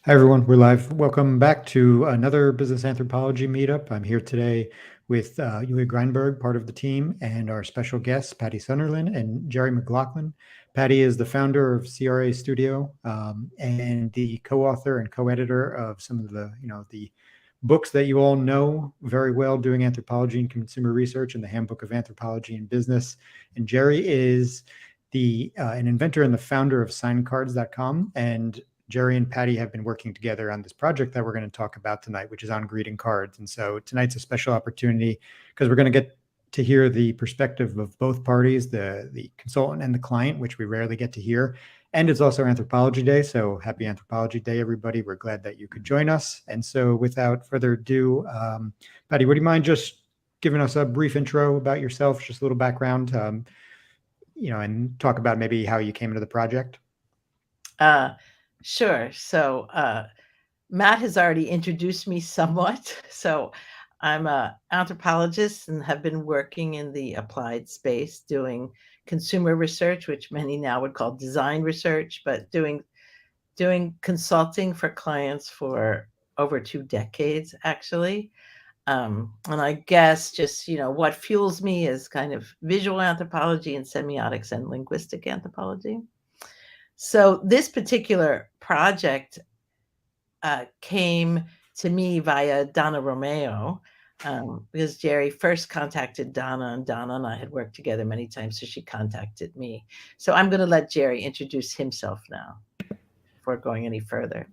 Hi, everyone. We're live. Welcome back to another Business Anthropology Meetup. I'm here today with Yulia Greinberg, part of the team, and our special guests, Patti Sunderland and Jerry McLaughlin. Patti is the founder of CRA Studio and the co-author and co-editor of some of the books that you all know very well, Doing Anthropology and Consumer Research and the Handbook of Anthropology and Business. And Jerry is an inventor and the founder of signcards.com. And Jerry and Patti have been working together on this project that we're going to talk about tonight, which is on greeting cards. And so tonight's a special opportunity because we're going to get to hear the perspective of both parties, the consultant and the client, which we rarely get to hear. And it's also Anthropology Day. So happy Anthropology Day, everybody. We're glad that you could join us. And so without further ado, Patti, would you mind just giving us a brief intro about yourself, just a little background, and talk about maybe how you came into the project? Sure. So Matt has already introduced me somewhat. So I'm an anthropologist and have been working in the applied space doing consumer research, which many now would call design research, but doing consulting for clients for over 2 decades, actually. And I guess just, what fuels me is kind of visual anthropology and semiotics and linguistic anthropology. So this particular project came to me via Donna Romeo, because Jerry first contacted Donna, and Donna and I had worked together many times, so she contacted me. So I'm going to let Jerry introduce himself now before going any further.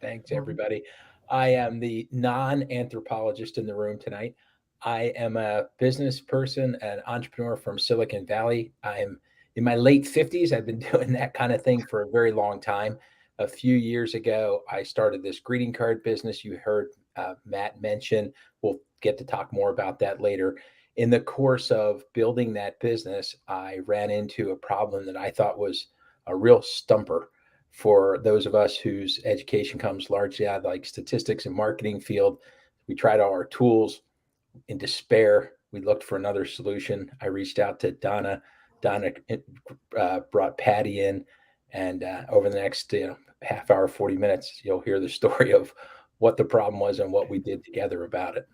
Thanks, everybody. I am the non-anthropologist in the room tonight. I am a business person, an entrepreneur from Silicon Valley. I'm in my late 50s. I've been doing that kind of thing for a very long time. A few years ago, I started this greeting card business. You heard Matt mention. We'll get to talk more about that later. In the course of building that business, I ran into a problem that I thought was a real stumper for those of us whose education comes largely out of like statistics and marketing field. We tried all our tools. In despair, we looked for another solution. I reached out to Donna. Donna brought Patti in, and over the next half hour, 40 minutes, you'll hear the story of what the problem was and what we did together about it.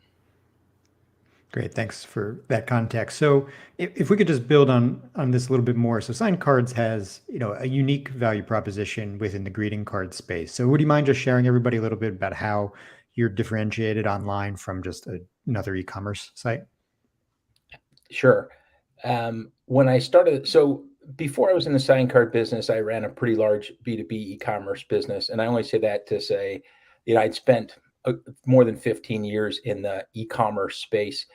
Great, thanks for that context. So if we could just build on this a little bit more. So Signed Cards has, a unique value proposition within the greeting card space. So would you mind just sharing everybody a little bit about how you're differentiated online from just another e-commerce site? Sure. When I started, so before I was in the sign card business, I ran a pretty large B2B e-commerce business. And I only say that to say, I'd spent more than 15 years in the e-commerce space.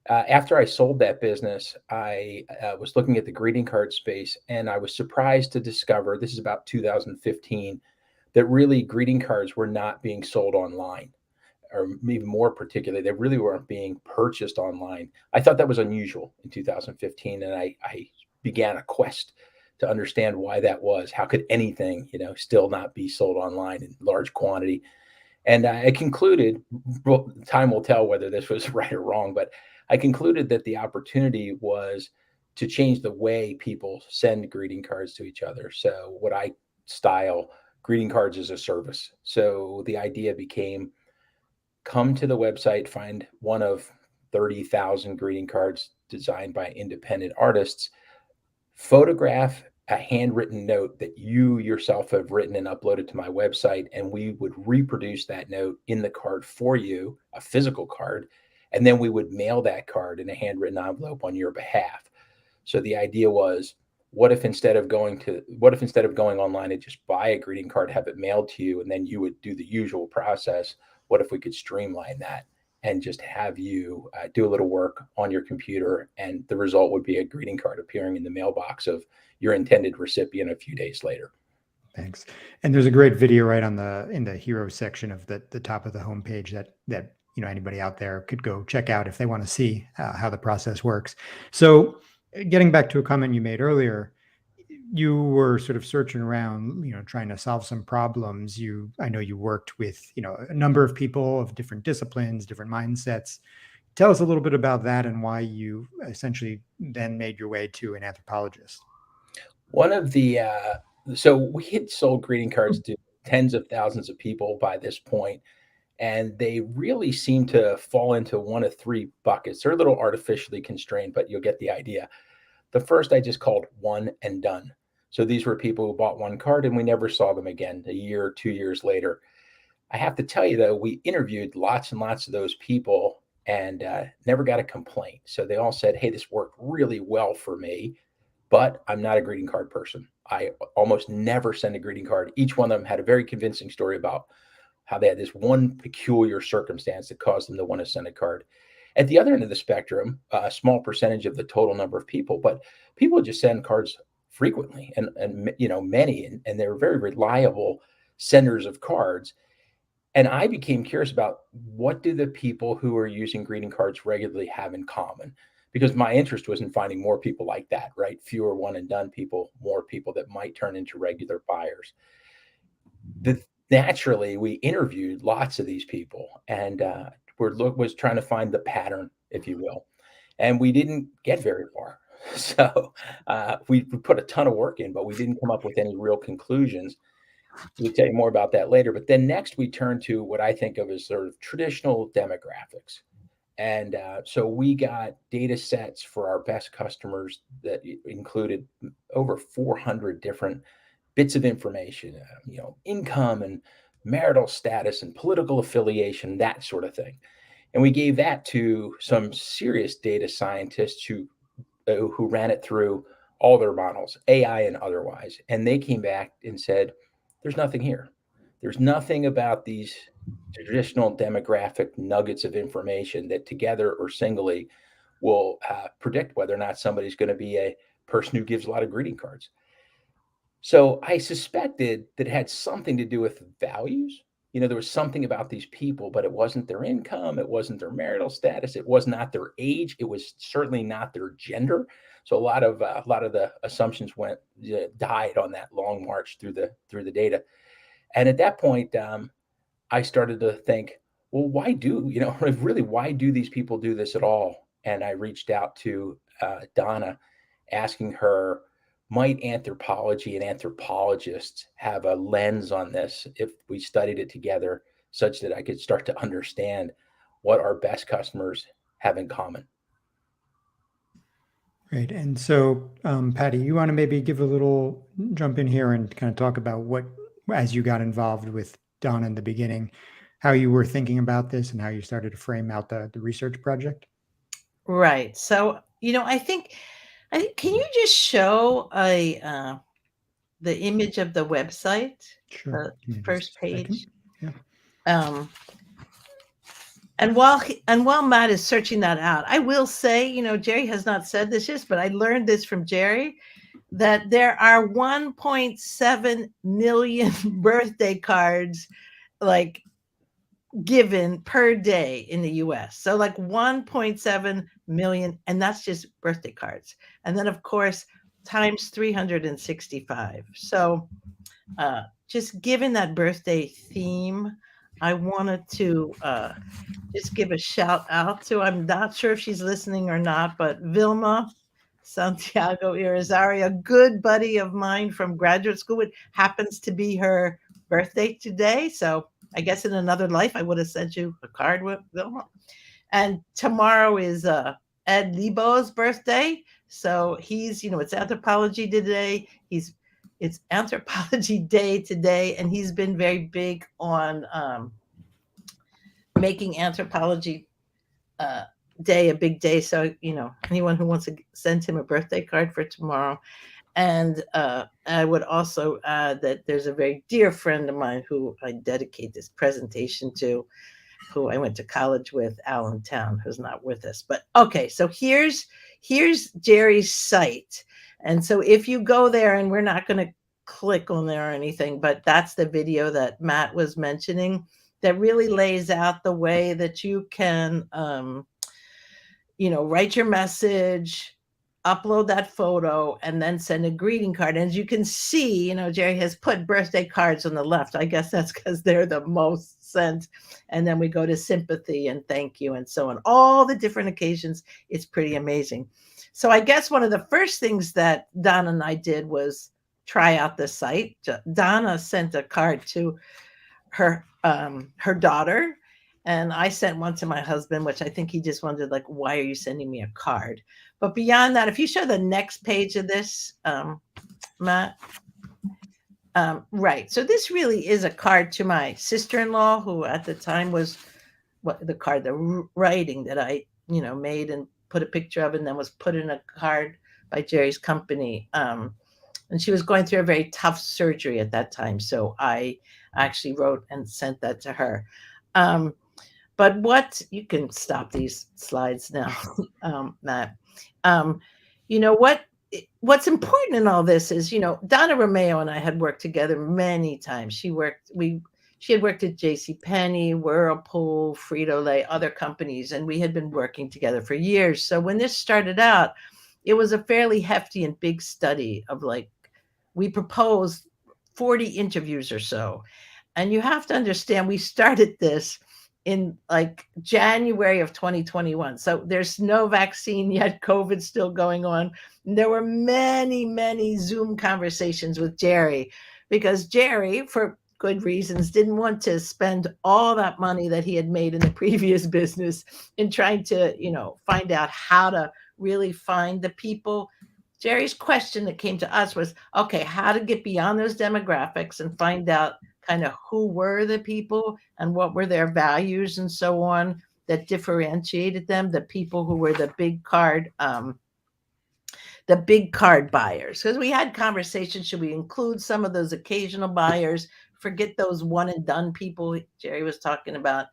After I sold that business, I was looking at the greeting card space, and I was surprised to discover, this is about 2015, that really greeting cards were not being sold online, or even more particularly, they really weren't being purchased online. I thought that was unusual in 2015, and I began a quest to understand why that was. How could anything, still not be sold online in large quantity? And I concluded, well, time will tell whether this was right or wrong, but I concluded that the opportunity was to change the way people send greeting cards to each other. So what I style greeting cards as a service. So the idea became, come to the website, find one of 30,000 greeting cards designed by independent artists, photograph a handwritten note that you yourself have written and uploaded to my website, and we would reproduce that note in the card for you, a physical card, and then we would mail that card in a handwritten envelope on your behalf. So the idea was, what if instead of going online and just buy a greeting card, have it mailed to you, and then you would do the usual process? What if we could streamline that and just have you do a little work on your computer, and the result would be a greeting card appearing in the mailbox of your intended recipient a few days later. Thanks. And there's a great video right in the hero section of the top of the homepage that anybody out there could go check out if they want to see how the process works. So getting back to a comment you made earlier, you were sort of searching around, trying to solve some problems. I know you worked with, a number of people of different disciplines, different mindsets. Tell us a little bit about that and why you essentially then made your way to an anthropologist. One of the so we had sold greeting cards to tens of thousands of people by this point, and they really seem to fall into one of three buckets. They're a little artificially constrained, but you'll get the idea. The first I just called one and done. So these were people who bought one card and we never saw them again a year, 2 years later. I have to tell you, though, we interviewed lots and lots of those people and never got a complaint. So they all said, hey, this worked really well for me, but I'm not a greeting card person. I almost never send a greeting card. Each one of them had a very convincing story about how they had this one peculiar circumstance that caused them to want to send a card. At the other end of the spectrum, a small percentage of the total number of people, but people just send cards frequently and many, and they're very reliable senders of cards. And I became curious about what do the people who are using greeting cards regularly have in common? Because my interest was in finding more people like that, right? Fewer one and done people, more people that might turn into regular buyers. Naturally, we interviewed lots of these people and was trying to find the pattern, if you will. And we didn't get very far. So we put a ton of work in, but we didn't come up with any real conclusions. We'll tell you more about that later. But then next we turn to what I think of as sort of traditional demographics. And so we got data sets for our best customers that included over 400 different bits of information, income and marital status and political affiliation, that sort of thing. And we gave that to some serious data scientists who ran it through all their models, AI and otherwise. And they came back and said, there's nothing here. There's nothing about these traditional demographic nuggets of information that together or singly will predict whether or not somebody's going to be a person who gives a lot of greeting cards. So I suspected that it had something to do with values. There was something about these people, but it wasn't their income. It wasn't their marital status. It was not their age. It was certainly not their gender. So a lot of the assumptions died on that long march through the data. And at that point, I started to think, well, why do these people do this at all? And I reached out to Donna, asking her, might anthropology and anthropologists have a lens on this if we studied it together, such that I could start to understand what our best customers have in common? Great. And so, Patti, you want to maybe give a little jump in here and kind of talk about what, as you got involved with Donna in the beginning, how you were thinking about this and how you started to frame out the research project? Right. So, I think, can you just show the image of the website, Sure. the first page? Yeah. And while Matt is searching that out, I will say, Jerry has not said this yet, but I learned this from Jerry, that there are 1.7 million birthday cards, given per day in the US. So 1.7 million, and that's just birthday cards. And then of course, times 365. So just given that birthday theme, I wanted to just give a shout out to, I'm not sure if she's listening or not, but Vilma Santiago Irizarry, a good buddy of mine from graduate school. It happens to be her birthday today. So I guess in another life, I would have sent you a card with Vilma. And tomorrow is Ed Lebo's birthday. So he's, it's Anthropology today. It's Anthropology Day today. And he's been very big on making Anthropology Day a big day. So, anyone who wants to send him a birthday card for tomorrow. And I would also add that there's a very dear friend of mine who I dedicate this presentation to, who I went to college with, Allentown, who's not with us. But okay, so here's Jerry's site. And so if you go there, and we're not going to click on there or anything, but that's the video that Matt was mentioning that really lays out the way that you can, write your message, upload that photo, and then send a greeting card. And as you can see, Jerry has put birthday cards on the left. I guess that's because they're the most sent. And then we go to sympathy and thank you and so on. All the different occasions. It's pretty amazing. So I guess one of the first things that Don and I did was try out the site. Donna sent a card to her daughter, and I sent one to my husband, which I think he just wondered, like, why are you sending me a card? But beyond that, if you show the next page of this, Matt, right. So this really is a card to my sister-in-law, who at the time was the writing that I, made and put a picture of, and then was put in a card by Jerry's company. And she was going through a very tough surgery at that time. So I actually wrote and sent that to her. But you can stop these slides now, Matt. What's important in all this is, Donna Romeo and I had worked together many times. She had worked at JCPenney, Whirlpool, Frito-Lay, other companies, and we had been working together for years. So when this started out, it was a fairly hefty and big study of, like, we proposed 40 interviews or so. And you have to understand, we started this in like January of 2021. So there's no vaccine yet, COVID's still going on. There were many, many Zoom conversations with Jerry, because Jerry, for good reasons, didn't want to spend all that money that he had made in the previous business in trying to, find out how to really find the people. Jerry's question that came to us was, okay, how to get beyond those demographics and find out kind of who were the people and what were their values and so on that differentiated them, the people who were the big card buyers. Because we had conversations, should we include some of those occasional buyers, forget those one and done people Jerry was talking about.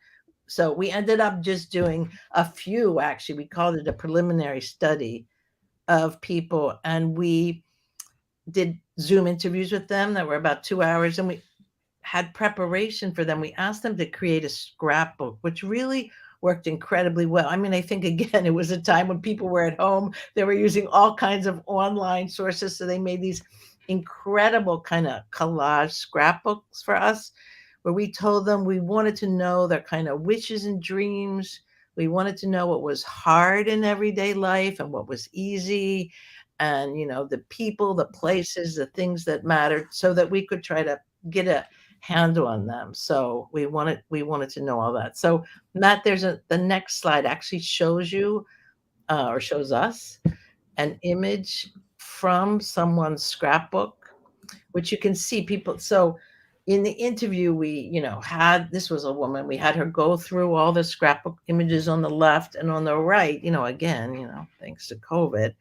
So we ended up just doing a few, actually, we called it a preliminary study of people, and we did Zoom interviews with them that were about 2 hours, and we had preparation for them. We asked them to create a scrapbook, which really worked incredibly well. I mean, I think, again, it was a time when people were at home. They were using all kinds of online sources, so they made these incredible kind of collage scrapbooks for us, where we told them we wanted to know their kind of wishes and dreams. We wanted to know what was hard in everyday life and what was easy, and, the people, the places, the things that mattered, so that we could try to get a handle on them. So we wanted to know all that. So Matt, the next slide actually shows you, or shows us, an image from someone's scrapbook, which you can see people. So in the interview, we, this was a woman, we had her go through all the scrapbook images on the left, and on the right, again, thanks to COVID,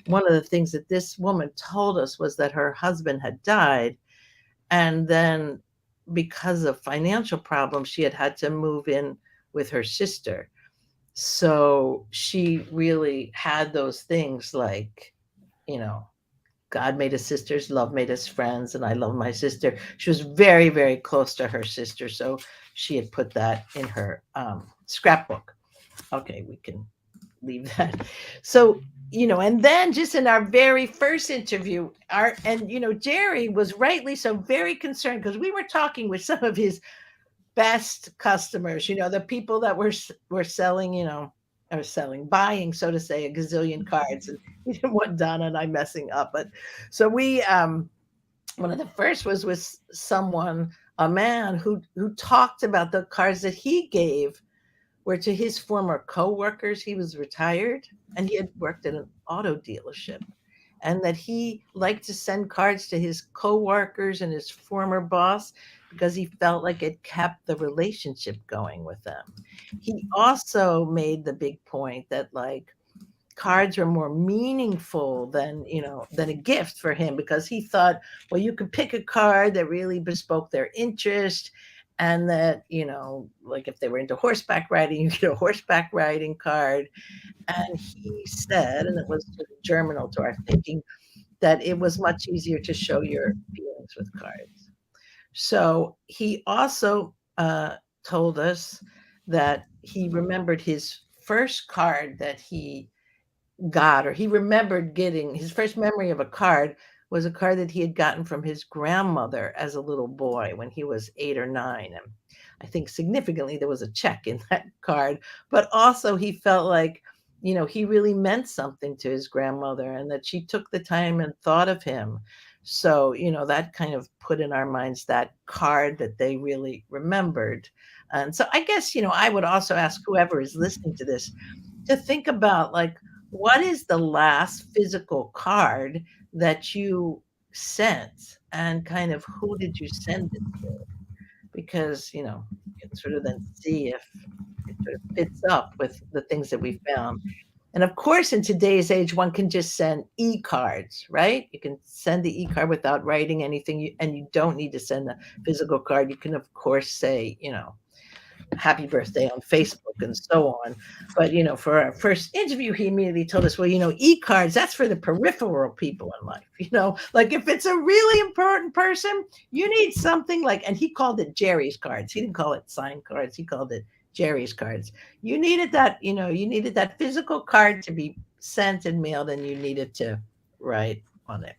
one of the things that this woman told us was that her husband had died. And then, because of financial problems, she had to move in with her sister. So she really had those things like, God made us sisters, love made us friends, and I love my sister. She was very, very close to her sister, so she had put that in her scrapbook. Okay, we can leave that. So, and then just in our very first interview, Jerry was rightly so very concerned, because we were talking with some of his best customers, the people that were selling, buying, so to say, a gazillion cards, and he didn't want Donna and I messing up. But so we, one of the first was with a man who talked about the cards that he gave were to his former co-workers. He was retired and he had worked at an auto dealership, and that he liked to send cards to his co-workers and his former boss because he felt like it kept the relationship going with them. He also made the big point that, like, cards are more meaningful than a gift for him, because he thought, well, you could pick a card that really bespoke their interest, and that, like if they were into horseback riding, you get a horseback riding card. And he said, and it was germinal to our thinking, that it was much easier to show your feelings with cards. So he also told us that he remembered his first card that he got, or he remembered getting, his first memory of a card was a card that he had gotten from his grandmother as a little boy when he was 8 or 9. And I think significantly there was a check in that card, but also he felt like, he really meant something to his grandmother, and that she took the time and thought of him. So, that kind of put in our minds that card that they really remembered. And so I guess, I would also ask whoever is listening to this to think about, like, what is the last physical card that you sent, and kind of who did you send it to? Because, you can sort of then see if it sort of fits up with the things that we found. And of course, in today's age, one can just send e-cards, right? You can send the e-card without writing anything, and you don't need to send a physical card. You can, of course, say, happy birthday on Facebook and so on. But, for our first interview, he immediately told us, well, e-cards, that's for the peripheral people in life. Like if it's a really important person, you need something like, and he called it Jerry's cards. He didn't call it signed cards. He called it Jerry's cards. You needed that physical card to be sent and mailed, and you needed to write on it.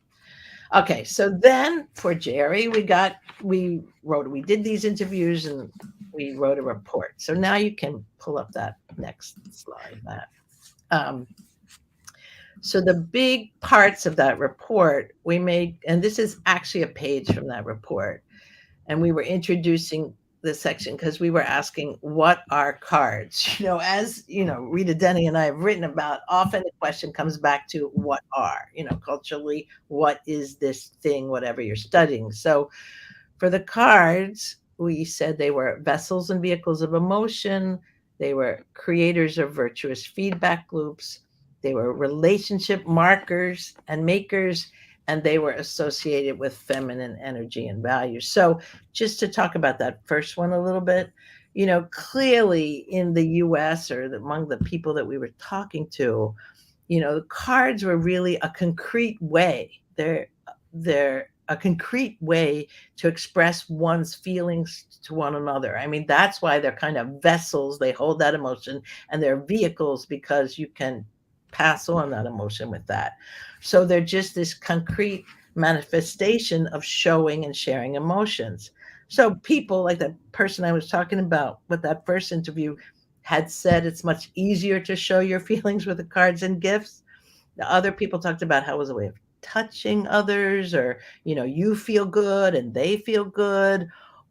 Okay, so then for Jerry, we did these interviews and we wrote a report. So now you can pull up that next slide, Matt. So the big parts of that report we made, and this is actually a page from that report, and we were introducing the section because we were asking, what are cards? As Rita Denny and I have written about, often the question comes back to what are, culturally, what is this thing, whatever you're studying. So for the cards, we said they were vessels and vehicles of emotion. They were creators of virtuous feedback loops. They were relationship markers and makers, and they were associated with feminine energy and values. So just to talk about that first one a little bit, clearly in the US, or among the people that we were talking to, the cards were really a concrete way. They're a concrete way to express one's feelings to one another. I mean, that's why they're kind of vessels. They hold that emotion, and they're vehicles because you can pass on that emotion with that. So they're just this concrete manifestation of showing and sharing emotions. So people like the person I was talking about with that first interview had said it's much easier to show your feelings with the cards and gifts. The other people talked about how it was a way of touching others, or, you feel good and they feel good.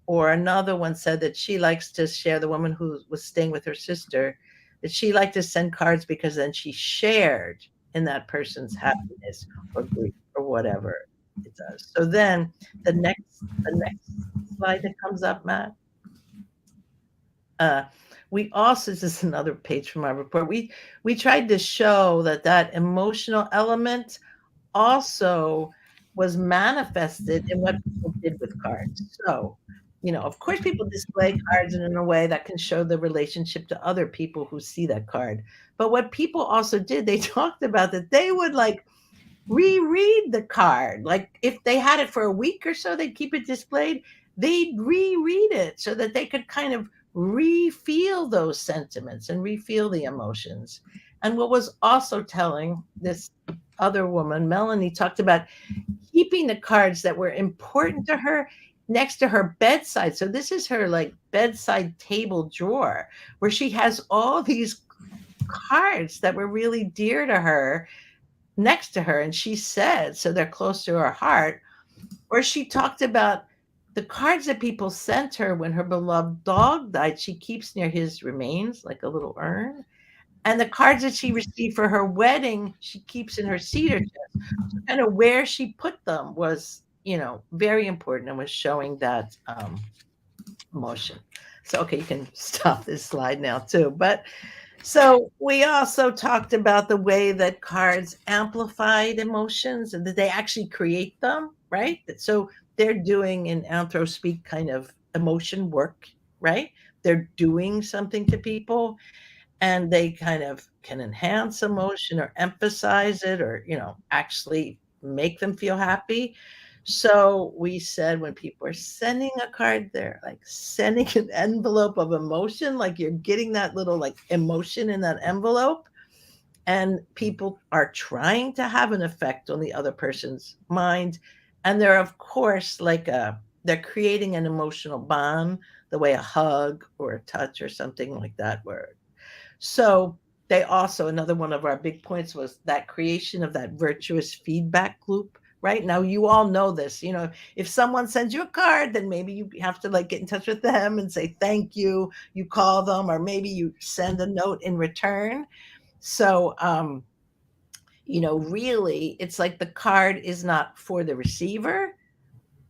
Or another one said that she likes to share, the woman who was staying with her sister, that she liked to send cards because then she shared in that person's happiness or grief or whatever it does. So then the next slide that comes up, Matt. We also, this is another page from our report. We tried to show that emotional element also was manifested in what people did with cards. So, of course, people display cards in a way that can show the relationship to other people who see that card. But what people also did, they talked about that they would like reread the card. Like if they had it for a week or so, they'd keep it displayed. They'd reread it so that they could kind of re-feel those sentiments and re-feel the emotions. And what was also telling, this other woman, Melanie, talked about keeping the cards that were important to her next to her bedside. So this is her like bedside table drawer where she has all these cards that were really dear to her next to her. And she said, so they're close to her heart, where she talked about the cards that people sent her when her beloved dog died, she keeps near his remains, like a little urn. And the cards that she received for her wedding, she keeps in her cedar chest. So kind of where she put them was, very important, and was showing that emotion. So, okay, you can stop this slide now too. But so we also talked about the way that cards amplified emotions and that they actually create them, right? So they're doing in anthro speak kind of emotion work, right? They're doing something to people, and they kind of can enhance emotion or emphasize it, or, actually make them feel happy. So we said when people are sending a card, they're like sending an envelope of emotion, like you're getting that little like emotion in that envelope. And people are trying to have an effect on the other person's mind. And they're, of course, they're creating an emotional bond, the way a hug or a touch or something like that word. So they also, another one of our big points was that creation of that virtuous feedback loop right? Now, you all know this. If someone sends you a card, then maybe you have to like get in touch with them and say thank you. You call them, or maybe you send a note in return. So, really, it's like the card is not for the receiver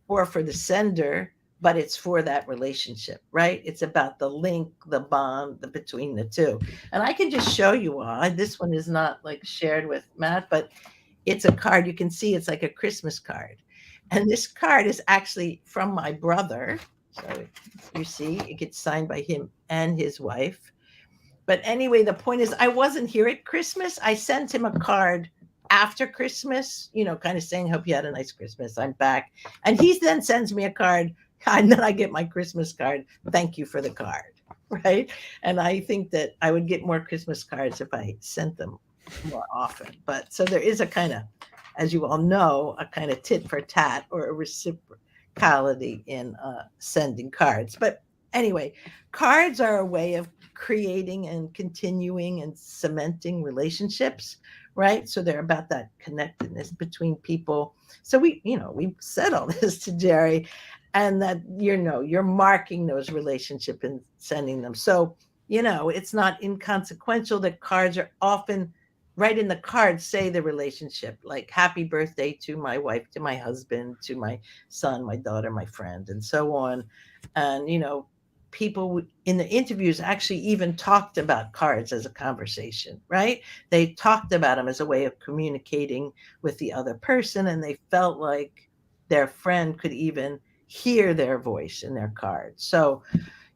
or for the sender, but it's for that relationship, right? It's about the link, the bond between the two. And I can just show you all. This one is not like shared with Matt, but it's a card. You can see it's like a Christmas card. And this card is actually from my brother. So you see, it gets signed by him and his wife. But anyway, the point is, I wasn't here at Christmas. I sent him a card after Christmas, kind of saying, hope you had a nice Christmas. I'm back. And he then sends me a card. And then I get my Christmas card. Thank you for the card. Right. And I think that I would get more Christmas cards if I sent them more often. But so there is a kind of, as you all know, a kind of tit for tat or a reciprocality in sending cards. But anyway, cards are a way of creating and continuing and cementing relationships, right? So they're about that connectedness between people. So we said all this to Jerry, and that you're marking those relationships and sending them. So it's not inconsequential that cards are often right in the card say the relationship, like happy birthday to my wife, to my husband, to my son, my daughter, my friend, and so on. And people in the interviews actually even talked about cards as a conversation, right? They talked about them as a way of communicating with the other person, and they felt like their friend could even hear their voice in their card. So,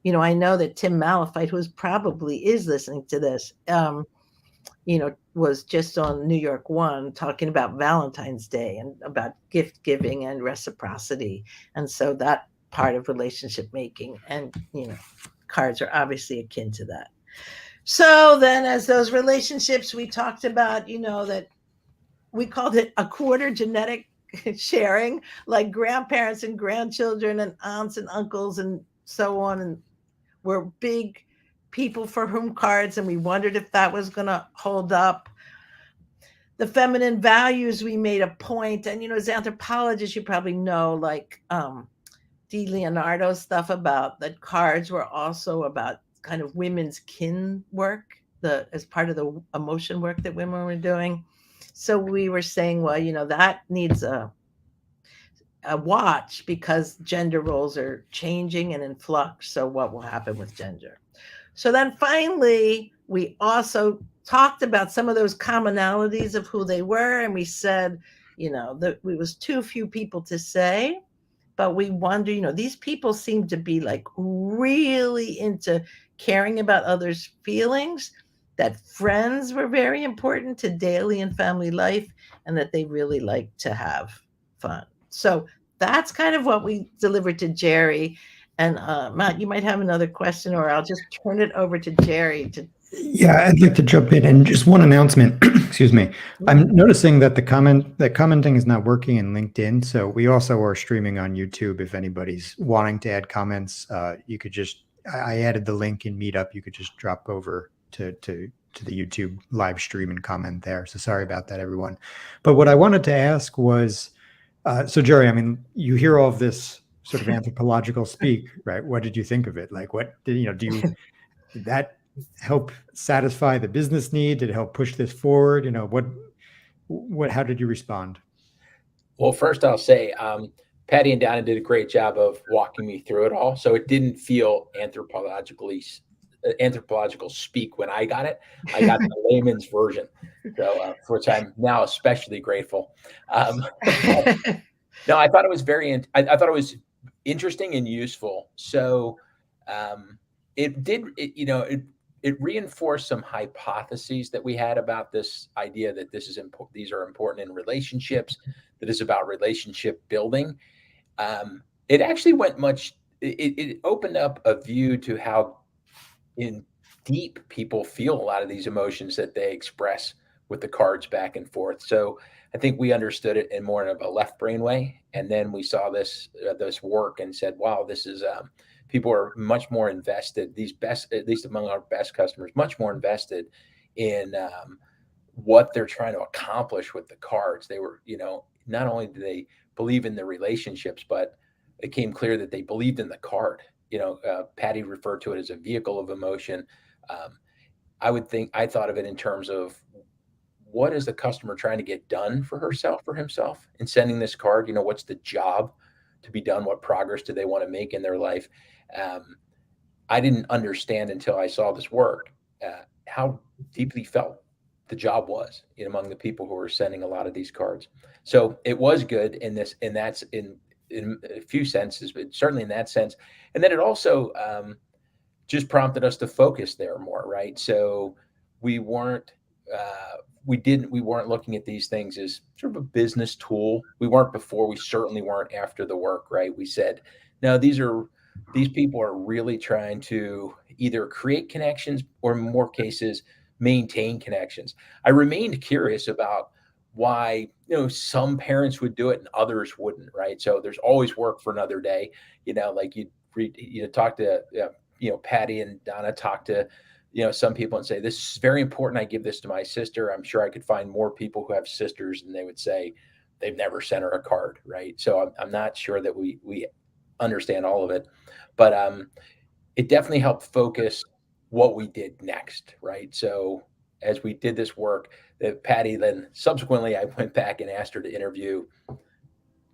I know that Tim Malafite, who probably is listening to this, was just on New York One talking about Valentine's Day and about gift giving and reciprocity. And so that part of relationship making, and cards are obviously akin to that. So then, as those relationships, we talked about that we called it a quarter genetic sharing, like grandparents and grandchildren and aunts and uncles and so on, and we're big people for whom cards, and we wondered if that was going to hold up. The feminine values, we made a point, and as anthropologists, you probably know, like D. Leonardo's stuff about that cards were also about kind of women's kin work, as part of the emotion work that women were doing. So we were saying, well, that needs a watch, because gender roles are changing and in flux. So what will happen with gender? So then finally, we also talked about some of those commonalities of who they were. And we said, that it was too few people to say, but we wonder, these people seem to be like really into caring about others' feelings, that friends were very important to daily and family life, and that they really like to have fun. So that's kind of what we delivered to Jerry. And Matt, you might have another question, or I'll just turn it over to Jerry to. Yeah, I'd like to jump in, and just one announcement. Excuse me. I'm noticing that commenting is not working in LinkedIn. So we also are streaming on YouTube. If anybody's wanting to add comments, you could just, I added the link in Meetup. You could just drop over to the YouTube live stream and comment there. So sorry about that, everyone. But what I wanted to ask was, so Jerry, I mean, you hear all of this sort of anthropological speak, right? What did you think of it? Like, did that help satisfy the business need? Did it help push this forward? How did you respond? Well, first I'll say, Patti and Donna did a great job of walking me through it all. So it didn't feel anthropological speak when I got it. I got the layman's version, so for which I'm now especially grateful. No, I thought it was I thought it was interesting and useful. So it reinforced some hypotheses that we had about this idea that these are important in relationships, that is about relationship building. It actually it opened up a view to how in deep people feel a lot of these emotions that they express with the cards back and forth. So I think we understood it in more of a left brain way. And then we saw this work and said, wow, this is, people are much more invested, at least among our best customers, much more invested in what they're trying to accomplish with the cards. They were, not only did they believe in the relationships, but it became clear that they believed in the card. Patti referred to it as a vehicle of emotion. Um, I thought of it in terms of what is the customer trying to get done for herself or himself in sending this card? What's the job to be done? What progress do they want to make in their life? Um, I didn't understand until I saw this work how deeply felt the job was among the people who were sending a lot of these cards. So it was good in this, and that's in a few senses, but certainly in that sense. And then it also just prompted us to focus there more, right? So we weren't we weren't looking at these things as sort of a business tool. We weren't before, we certainly weren't after the work, right? We said, no, these people are really trying to either create connections or in more cases maintain connections. I remained curious about why some parents would do it and others wouldn't, right? So there's always work for another day. Like you talk to Patti and Donna talk to some people and say, this is very important, I give this to my sister. I'm sure I could find more people who have sisters and they would say they've never sent her a card, right? So I'm not sure that we understand all of it, but it definitely helped focus what we did next, right? So as we did this work, that Patti, then subsequently I went back and asked her to interview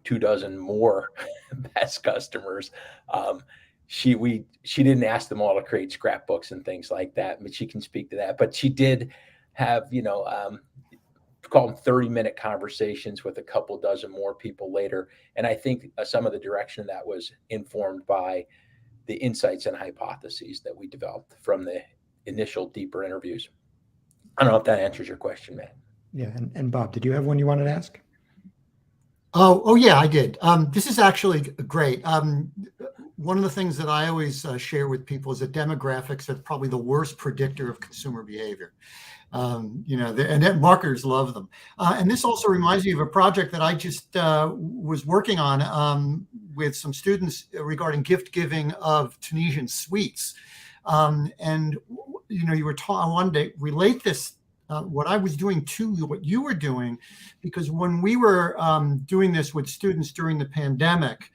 24 more best customers. She didn't ask them all to create scrapbooks and things like that, but she can speak to that. But she did have call them 30-minute conversations with a couple dozen more people later. And I think some of the direction of that was informed by the insights and hypotheses that we developed from the initial deeper interviews. I don't know if that answers your question, Matt. Yeah. And Bob, did you have one you wanted to ask? Oh yeah, I did. This is actually great. One of the things that I always share with people is that demographics are probably the worst predictor of consumer behavior. And marketers love them. And this also reminds me of a project that I just was working on with some students regarding gift giving of Tunisian sweets. And you were taught, I wanted to relate this, what I was doing to what you were doing, because when we were doing this with students during the pandemic,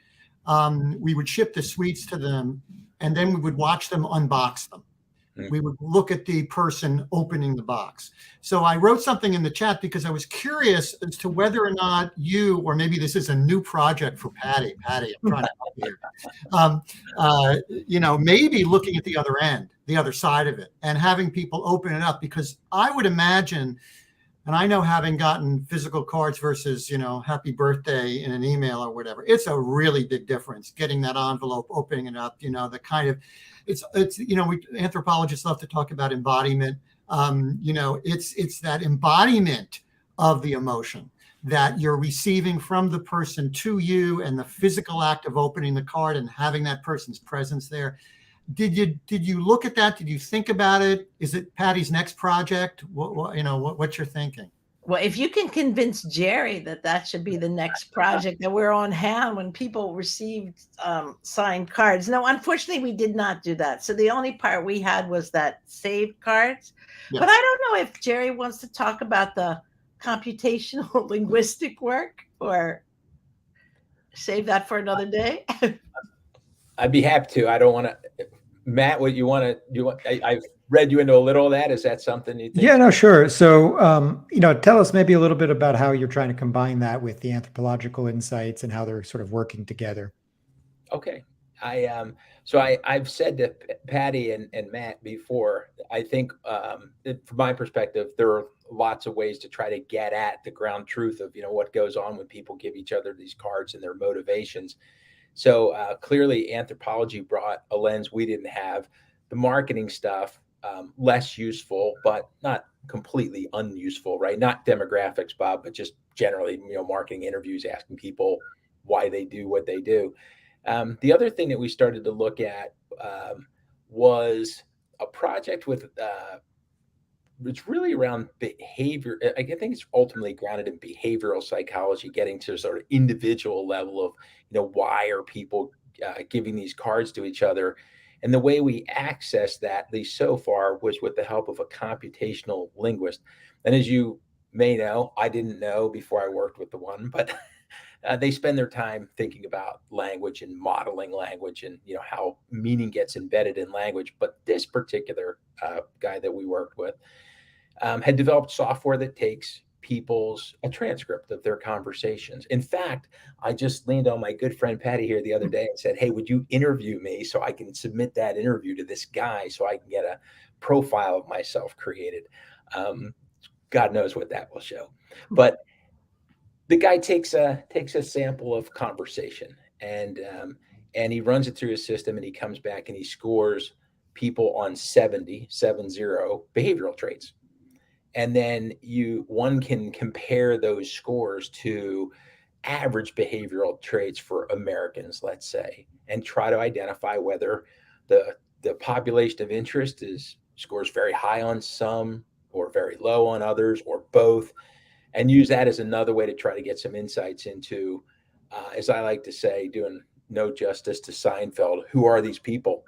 we would ship the sweets to them and then we would watch them unbox them. We would look at the person opening the box. So I wrote something in the chat because I was curious as to whether or not you, or maybe this is a new project for Patti. Patti, I'm trying to help here. Maybe looking at the other end, the other side of it, and having people open it up, because I would imagine, and I know having gotten physical cards versus, happy birthday in an email or whatever, it's a really big difference getting that envelope, opening it up, the kind of, it's we anthropologists love to talk about embodiment. It's that embodiment of the emotion that you're receiving from the person to you, and the physical act of opening the card and having that person's presence there. Did you look at that? Did you think about it? Is it Patti's next project? What you're thinking? Well, if you can convince Jerry that should be the next project, that we're on hand when people received signed cards. No, unfortunately, we did not do that. So the only part we had was that saved cards. Yeah. But I don't know if Jerry wants to talk about the computational linguistic work, or save that for another day. I'd be happy to. I don't want to, Matt, what you want to, I've read you into a little of that. Is that something you think? Yeah, no, sure. So, tell us maybe a little bit about how you're trying to combine that with the anthropological insights and how they're sort of working together. Okay. I've said to Patti and Matt before, I think from my perspective, there are lots of ways to try to get at the ground truth of, what goes on when people give each other these cards and their motivations. So clearly anthropology brought a lens we didn't have. The marketing stuff, less useful, but not completely unuseful, right? Not demographics, Bob, but just generally, marketing interviews, asking people why they do what they do. The other thing that we started to look at was a project with, it's really around behavior. I think it's ultimately grounded in behavioral psychology, getting to a sort of individual level of, why are people giving these cards to each other? And the way we accessed that, at least so far, was with the help of a computational linguist. And as you may know, I didn't know before I worked with the one, but they spend their time thinking about language and modeling language, and how meaning gets embedded in language. But this particular guy that we worked with had developed software that takes a transcript of their conversations. In fact, I just leaned on my good friend Patti here the other day and said, "Hey, would you interview me so I can submit that interview to this guy so I can get a profile of myself created?" God knows what that will show. But the guy takes a sample of conversation, and he runs it through his system, and he comes back and he scores people on 70 behavioral traits. And then one can compare those scores to average behavioral traits for Americans, let's say, and try to identify whether the population of interest scores very high on some or very low on others, or both, and use that as another way to try to get some insights into, as I like to say, doing no justice to Seinfeld, who are these people?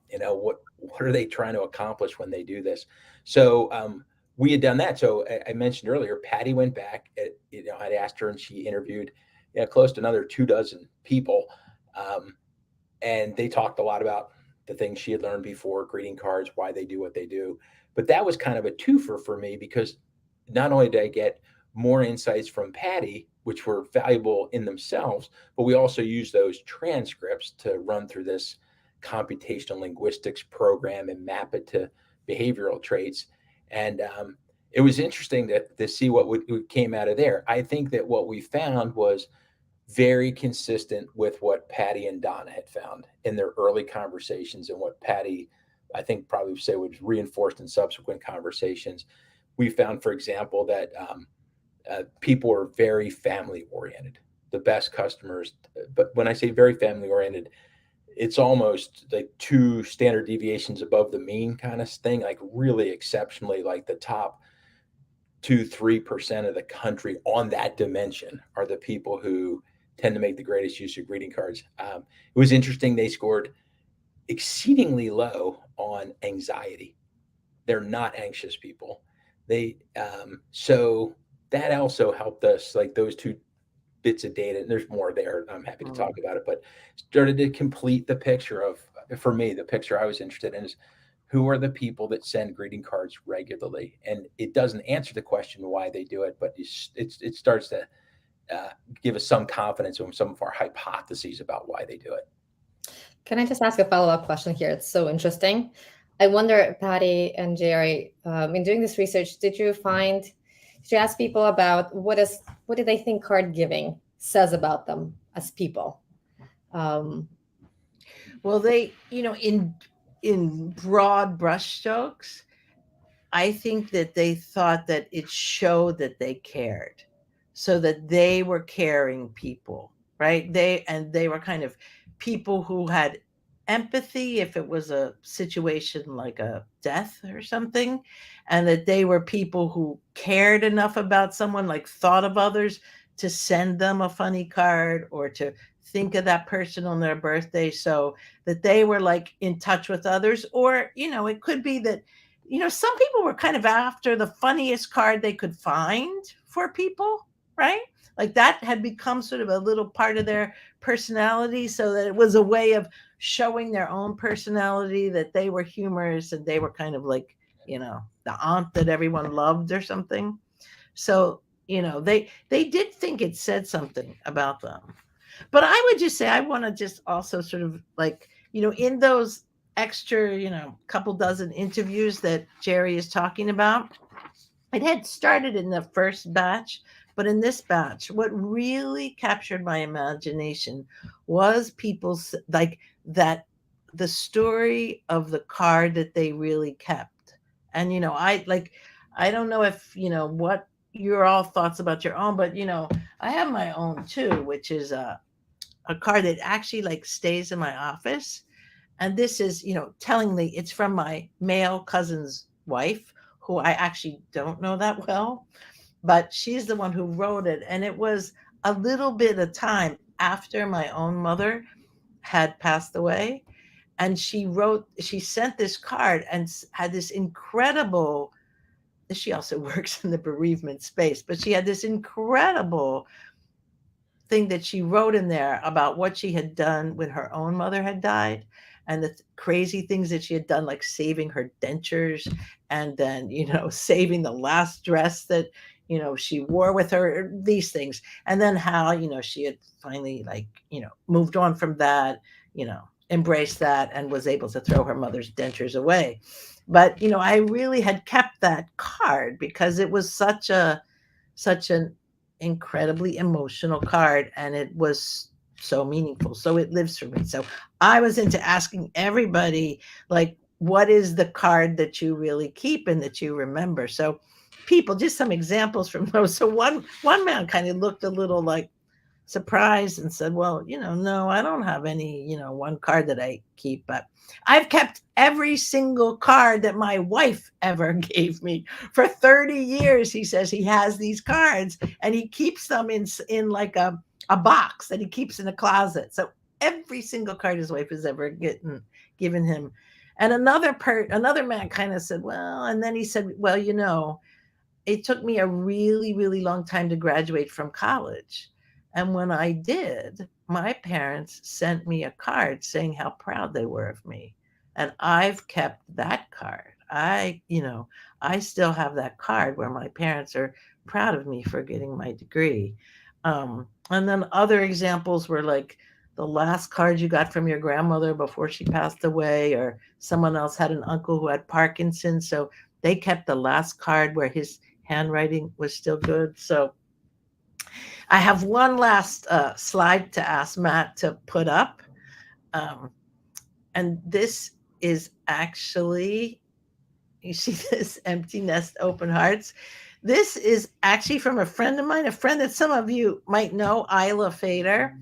What are they trying to accomplish when they do this? So we had done that. So I mentioned earlier, Patti went back. I'd asked her, and she interviewed close to another 24 people, and they talked a lot about the things she had learned before, greeting cards, why they do what they do. But that was kind of a twofer for me, because not only did I get more insights from Patti, which were valuable in themselves, but we also used those transcripts to run through this computational linguistics program and map it to behavioral traits. And it was interesting to see what came out of there. I think that what we found was very consistent with what Patti and Donna had found in their early conversations, and what Patti, I think, probably would say was reinforced in subsequent conversations. We found, for example, that people are very family oriented, the best customers. But when I say very family oriented, it's almost like 2 standard deviations above the mean kind of thing, like really exceptionally, like the top 2-3% of the country on that dimension are the people who tend to make the greatest use of greeting cards. It was interesting. They scored exceedingly low on anxiety. They're not anxious people. So that also helped us, like those 2 bits of data, and there's more there. I'm happy to talk about it, but started to complete the picture of, for me, the picture I was interested in is, who are the people that send greeting cards regularly? And it doesn't answer the question why they do it, but it starts to give us some confidence in some of our hypotheses about why they do it. Can I just ask a follow-up question here? It's so interesting. I wonder, Patti and Jerry, in doing this research, did you ask people about what do they think card giving says about them as people? Well, they, in broad brushstrokes, I think that they thought that it showed that they cared, so that they were caring people, right? They were kind of people who had empathy if it was a situation like a death or something, and that they were people who cared enough about someone, like thought of others, to send them a funny card or to think of that person on their birthday, so that they were like in touch with others. Or it could be that some people were kind of after the funniest card they could find for people, right? Like that had become sort of a little part of their personality, so that it was a way of showing their own personality, that they were humorous and they were kind of like, the aunt that everyone loved or something. So, they did think it said something about them. But I would just say, I want to just also sort of like, in those extra, couple dozen interviews that Jerry is talking about, it had started in the first batch, but in this batch, what really captured my imagination was people's, like, that the story of the card that they really kept. And, I don't know if, what your all thoughts about your own, but, I have my own too, which is a card that actually like stays in my office. And this is, tellingly, it's from my male cousin's wife, who I actually don't know that well, but she's the one who wrote it. And it was a little bit of time after my own mother had passed away. And she sent this card and had this incredible, she also works in the bereavement space, but she had this incredible thing that she wrote in there about what she had done when her own mother had died, and the crazy things that she had done, like saving her dentures, and then, saving the last dress that, she wore with her, these things. And then how, she had finally, like, moved on from that, embraced that, and was able to throw her mother's dentures away. But, I really had kept that card because it was such an incredibly emotional card, and it was so meaningful. So it lives for me. So I was into asking everybody, like, what is the card that you really keep and that you remember? So people, just some examples from those. So one man kind of looked a little like surprised and said, well, no, I don't have any, one card that I keep, but I've kept every single card that my wife ever gave me for 30 years. He says he has these cards and he keeps them in like a box that he keeps in a closet. So every single card his wife has ever given him. And another man kind of said, well, and then he said, well, it took me a really, really long time to graduate from college. And when I did, my parents sent me a card saying how proud they were of me. And I've kept that card. I still have that card where my parents are proud of me for getting my degree. And then other examples were like the last card you got from your grandmother before she passed away, or someone else had an uncle who had Parkinson's. So they kept the last card where his handwriting was still good. So I have one last slide to ask Matt to put up. And this is actually, you see this empty nest, open hearts. This is actually from a friend of mine, a friend that some of you might know, Isla Fader.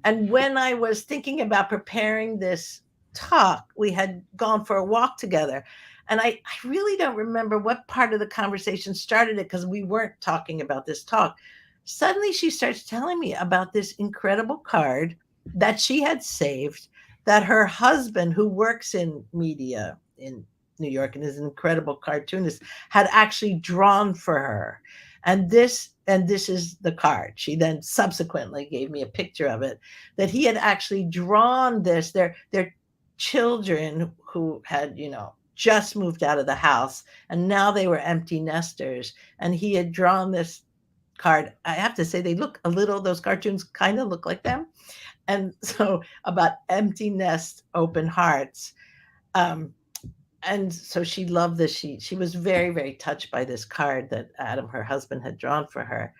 And when I was thinking about preparing this talk, we had gone for a walk together. And I really don't remember what part of the conversation started it, because we weren't talking about this talk. Suddenly she starts telling me about this incredible card that she had saved, that her husband, who works in media in New York and is an incredible cartoonist, had actually drawn for her. And this is the card. She then subsequently gave me a picture of it, that he had actually drawn this. Their children who had, just moved out of the house, and now they were empty nesters. And he had drawn this card. I have to say, those cartoons kind of look like them. And so about empty nest, open hearts. And so she loved this. She was very, very touched by this card that Adam, her husband, had drawn for her.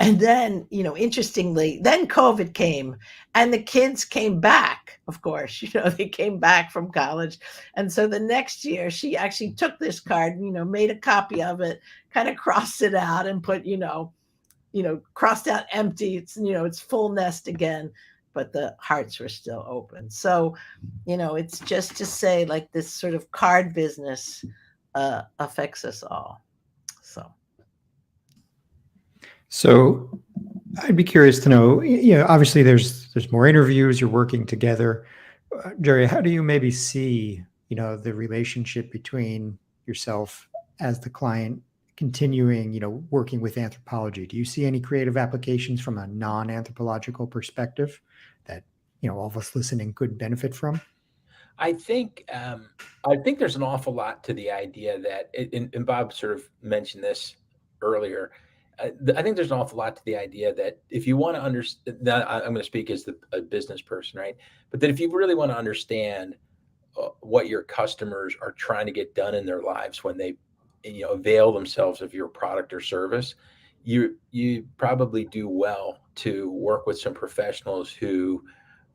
And then, interestingly, then COVID came and the kids came back, of course, they came back from college. And so the next year she actually took this card, made a copy of it, kind of crossed it out and put, crossed out empty. It's, it's full nest again, but the hearts were still open. So, it's just to say, like, this sort of card business affects us all. So I'd be curious to know, obviously there's more interviews, you're working together. Jerry, how do you maybe see, the relationship between yourself as the client continuing, working with anthropology? Do you see any creative applications from a non-anthropological perspective that, all of us listening could benefit from? I think there's an awful lot to the idea that, and Bob sort of mentioned this earlier. I think there's an awful lot to the idea that if you want to understand, I'm going to speak as a business person, right? But that if you really want to understand what your customers are trying to get done in their lives when they, avail themselves of your product or service, you probably do well to work with some professionals who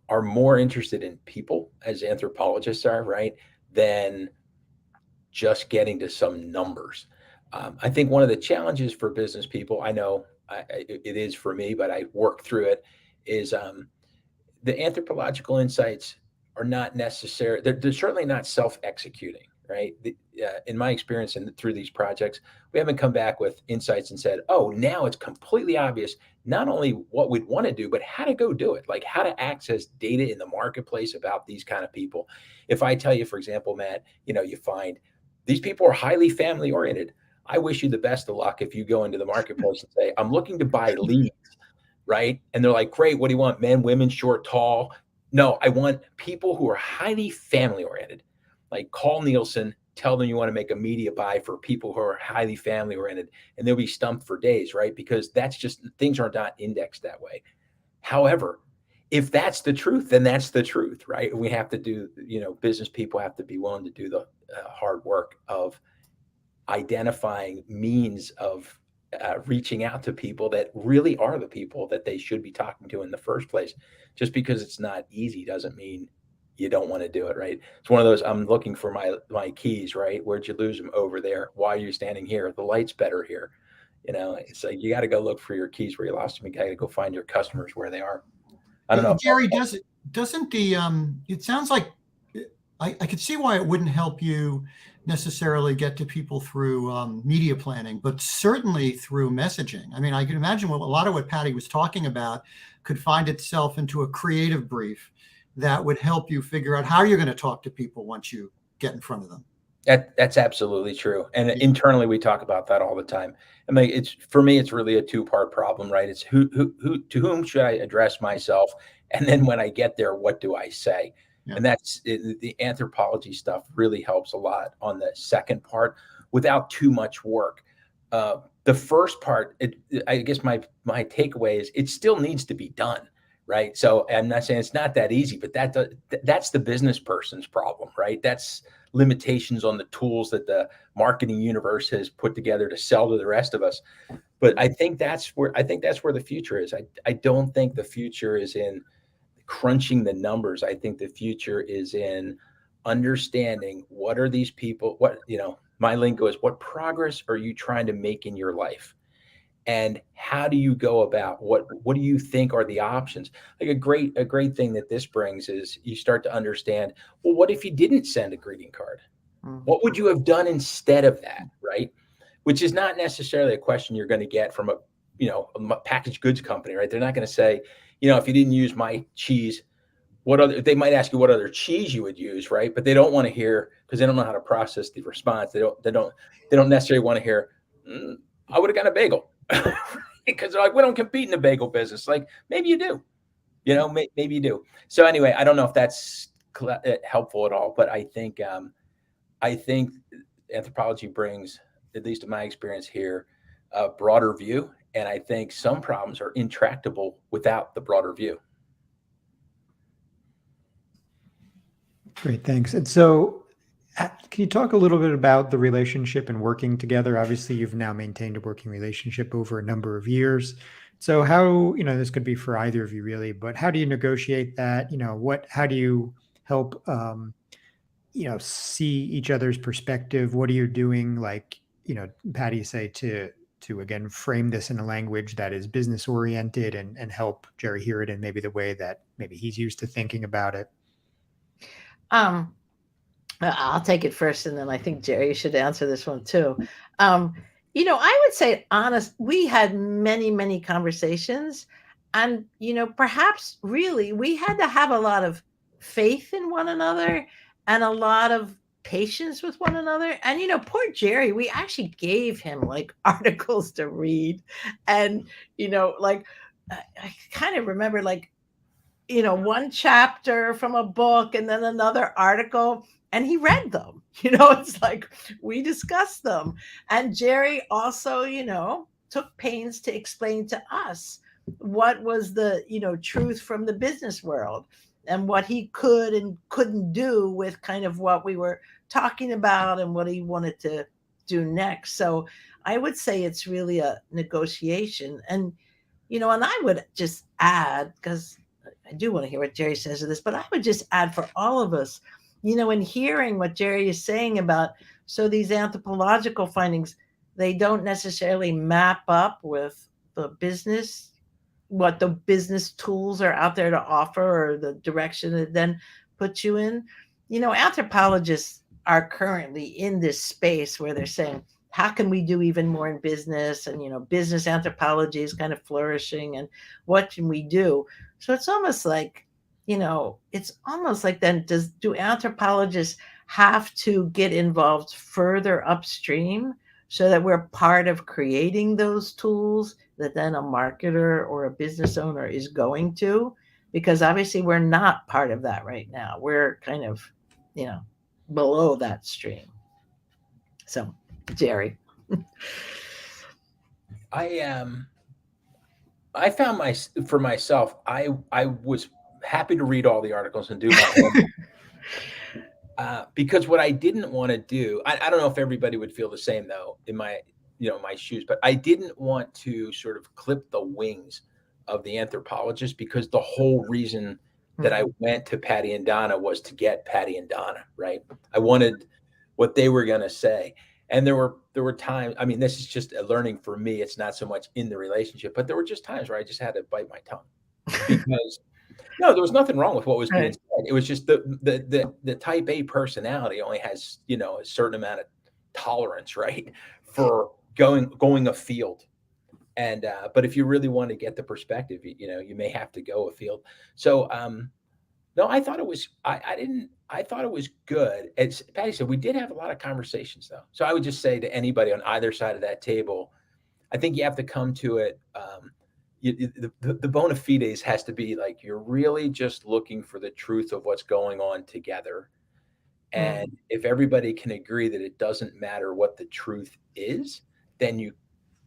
are more interested in people, as anthropologists are, right, than just getting to some numbers. I think one of the challenges for business people, I know it is for me, but I work through it, is the anthropological insights are not necessary. They're certainly not self-executing, right? In my experience and through these projects, we haven't come back with insights and said, oh, now it's completely obvious not only what we'd want to do, but how to go do it, like how to access data in the marketplace about these kind of people. If I tell you, for example, Matt, you find these people are highly family oriented. I wish you the best of luck if you go into the marketplace and say, I'm looking to buy leads, right? And they're like, great, what do you want? Men, women, short, tall? No, I want people who are highly family oriented. Like call Nielsen, tell them you want to make a media buy for people who are highly family oriented, and they'll be stumped for days, right? Because that's just, things are not indexed that way. However, if that's the truth, then that's the truth, right? We have to do, business people have to be willing to do the hard work of identifying means of reaching out to people that really are the people that they should be talking to in the first place. Just because it's not easy doesn't mean you don't want to do it, right? It's one of those, I'm looking for my keys, right? Where'd you lose them? Over there. Why are you standing here? The light's better here. It's like, you got to go look for your keys where you lost them. You got to go find your customers where they are. I don't know. Jerry, doesn't it sounds like I could see why it wouldn't help you necessarily get to people through media planning, but certainly through messaging. I mean, I can imagine a lot of what Patti was talking about could find itself into a creative brief that would help you figure out how you're going to talk to people once you get in front of them. That's absolutely true. And internally, we talk about that all the time. I mean, for me, it's really a two-part problem, right? It's who to whom should I address myself? And then when I get there, what do I say? Yeah. And that's the anthropology stuff really helps a lot on the second part without too much work. The first part, I guess my takeaway is it still needs to be done, right? So I'm not saying it's not that easy, but that's the business person's problem, right? That's limitations on the tools that the marketing universe has put together to sell to the rest of us. But I think that's where the future is. I don't think the future is in crunching the numbers. I think the future is in understanding what are these people, my lingo is, what progress are you trying to make in your life? And how do you go about what do you think are the options? Like a great thing that this brings is you start to understand, well, what if you didn't send a greeting card? What would you have done instead of that, right? Which is not necessarily a question you're going to get from a packaged goods company, right? They're not going to say, if you didn't use my cheese, they might ask you what other cheese you would use, right? But they don't want to hear, because they don't know how to process the response. They don't necessarily want to hear, I would have got a bagel. Because they're like, we don't compete in the bagel business. Like, maybe you do, maybe you do. So anyway, I don't know if that's helpful at all, but I think anthropology brings, at least in my experience here, a broader view. And I think some problems are intractable without the broader view. Great, thanks. And so can you talk a little bit about the relationship and working together? Obviously, you've now maintained a working relationship over a number of years. So how, this could be for either of you really, but how do you negotiate that? How do you help, see each other's perspective? What are you doing? Like, Patti, say to again, frame this in a language that is business oriented and help Jerry hear it in maybe the way that maybe he's used to thinking about it. I'll take it first, and then I think Jerry should answer this one too. I would say honest, we had many, many conversations, and, perhaps really we had to have a lot of faith in one another and a lot of patience with one another. And, poor Jerry, we actually gave him like articles to read. And, I kind of remember one chapter from a book and then another article, and he read them. It's like we discussed them. And Jerry also, took pains to explain to us what was the, truth from the business world and what he could and couldn't do with kind of what we were talking about and what he wanted to do next. So I would say it's really a negotiation. And, and I would just add, because I do want to hear what Jerry says of this, but I would just add for all of us, in hearing what Jerry is saying about, so these anthropological findings, they don't necessarily map up with the business, what the business tools are out there to offer or the direction it then puts you in. Anthropologists are currently in this space where they're saying, how can we do even more in business? And, business anthropology is kind of flourishing, and what can we do? So it's almost like, then do anthropologists have to get involved further upstream so that we're part of creating those tools that then a marketer or a business owner is going to? Because obviously we're not part of that right now. We're kind of, below that stream. So, Jerry. I found for myself, I was happy to read all the articles and do my homework. Because what I didn't want to do, I don't know if everybody would feel the same though in my shoes, but I didn't want to sort of clip the wings of the anthropologist, because the whole reason that I went to Patti and Donna was to get Patti and Donna, right? I wanted what they were going to say. And there were times, I mean, this is just a learning for me. It's not so much in the relationship, but there were just times where I just had to bite my tongue, because no, there was nothing wrong with what was being said. It was just the type A personality only has, a certain amount of tolerance, right, for going afield. And but if you really want to get the perspective, you may have to go afield. So no, I thought it was I thought it was good. As Patti said, we did have a lot of conversations though. So I would just say to anybody on either side of that table, I think you have to come to it. The bona fides has to be like, you're really just looking for the truth of what's going on together. And if everybody can agree that it doesn't matter what the truth is, then you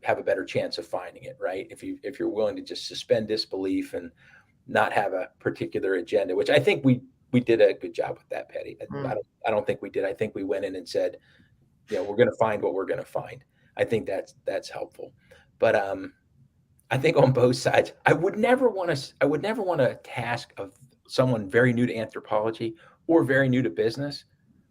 have a better chance of finding it, right? If you're willing to just suspend disbelief and not have a particular agenda, which I think we did a good job with that, Patti. I don't think we did. I think we went in and said, we're going to find what we're going to find. I think that's helpful. But I think on both sides, I would never want to task of someone very new to anthropology or very new to business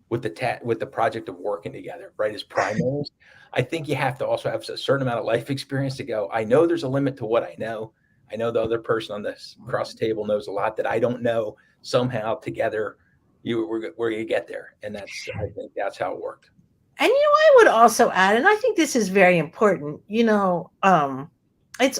with the project of working together, right, as primaries. I think you have to also have a certain amount of life experience to go, I know there's a limit to what I know. I know the other person on this across the table knows a lot that I don't know. Somehow together, we're going to get there. And I think that's how it worked. And, I would also add, and I think this is very important, it's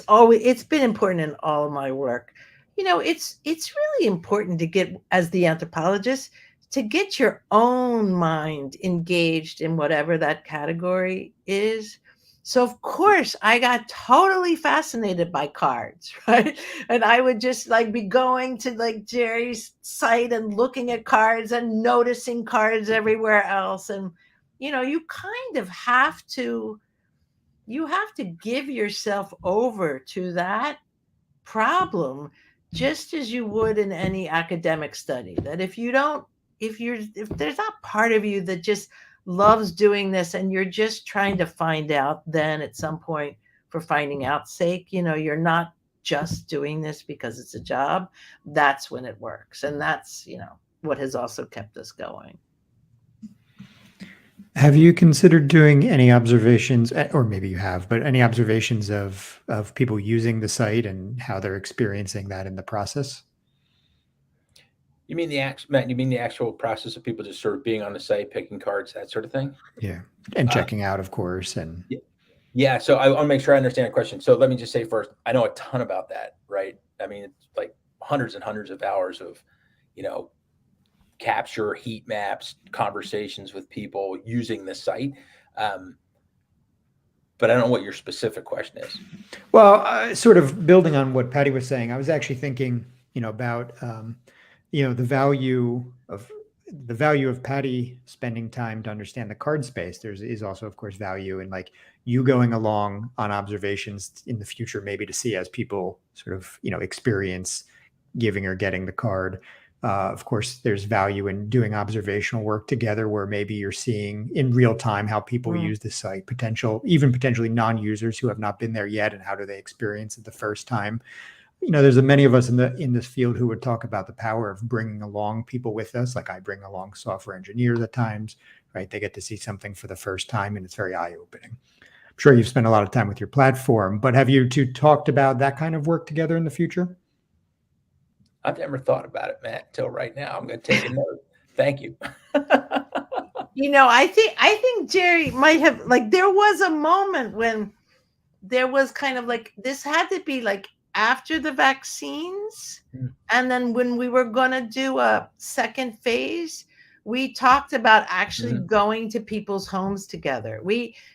been important in all of my work. It's really important to get, as the anthropologist, to get your own mind engaged in whatever that category is. So of course I got totally fascinated by cards, right? And I would just be going to Jerry's site and looking at cards and noticing cards everywhere else. And, you kind of have to give yourself over to that problem, just as you would in any academic study. That if there's not part of you that just loves doing this and you're just trying to find out, then at some point, for finding out's sake, you're not just doing this because it's a job, that's when it works. And that's, what has also kept us going. Have you considered doing any observations, or maybe you have, but any observations of people using the site and how they're experiencing that in the process? You mean Matt? You mean the actual process of people just sort of being on the site, picking cards, that sort of thing? Yeah, and checking out, of course, and yeah. So I want to make sure I understand the question. So let me just say first, I know a ton about that, right? I mean, it's like hundreds and hundreds of hours of, capture, heat maps, conversations with people using the site. But I don't know what your specific question is. Well, sort of building on what Patti was saying, I was actually thinking, about the value of Patti spending time to understand the card space. There is also, of course, value in you going along on observations in the future, maybe to see as people sort of, experience giving or getting the card. Of course, there's value in doing observational work together where maybe you're seeing in real time how people use the site, potentially non-users who have not been there yet, and how do they experience it the first time. There's many of us in this field who would talk about the power of bringing along people with us. Like I bring along software engineers at times, right? They get to see something for the first time and it's very eye-opening. I'm sure you've spent a lot of time with your platform, but have you two talked about that kind of work together in the future? I've never thought about it, Matt, until right now. I'm going to take a note. Thank you. I think Jerry might have, like, there was a moment when there was kind of like, this had to be like after the vaccines. And then when we were going to do a second phase, we talked about actually going to people's homes together.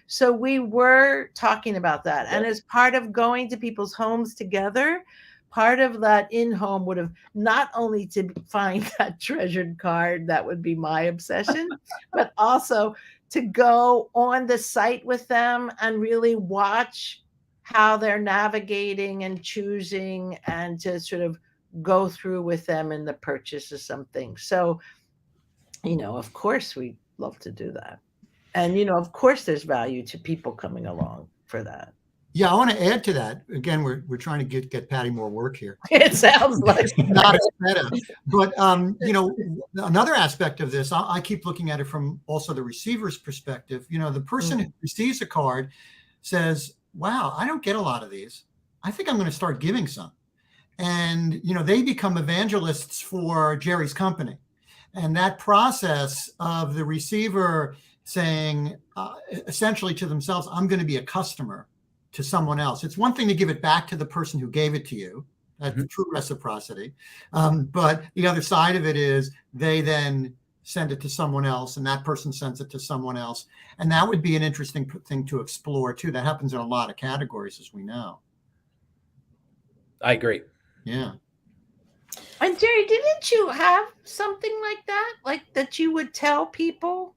So we were talking about that. And as part of going to people's homes together, part of that in-home would have not only to find that treasured card, that would be my obsession, but also to go on the site with them and really watch how they're navigating and choosing, and to sort of go through with them in the purchase of something. So, of course we love to do that. And, of course there's value to people coming along for that. Yeah, I want to add to that. Again, we're trying to get Patti more work here. It sounds like not as meta, but another aspect of this, I keep looking at it from also the receiver's perspective. The person who receives a card says, "Wow, I don't get a lot of these. I think I'm going to start giving some," and they become evangelists for Jerry's company, and that process of the receiver saying essentially to themselves, "I'm going to be a customer to someone else." It's one thing to give it back to the person who gave it to you. That's true reciprocity. But the other side of it is they then send it to someone else, and that person sends it to someone else. And that would be an interesting thing to explore too. That happens in a lot of categories, as we know. I agree. Yeah. And Jerry, didn't you have something like that? Like that you would tell people,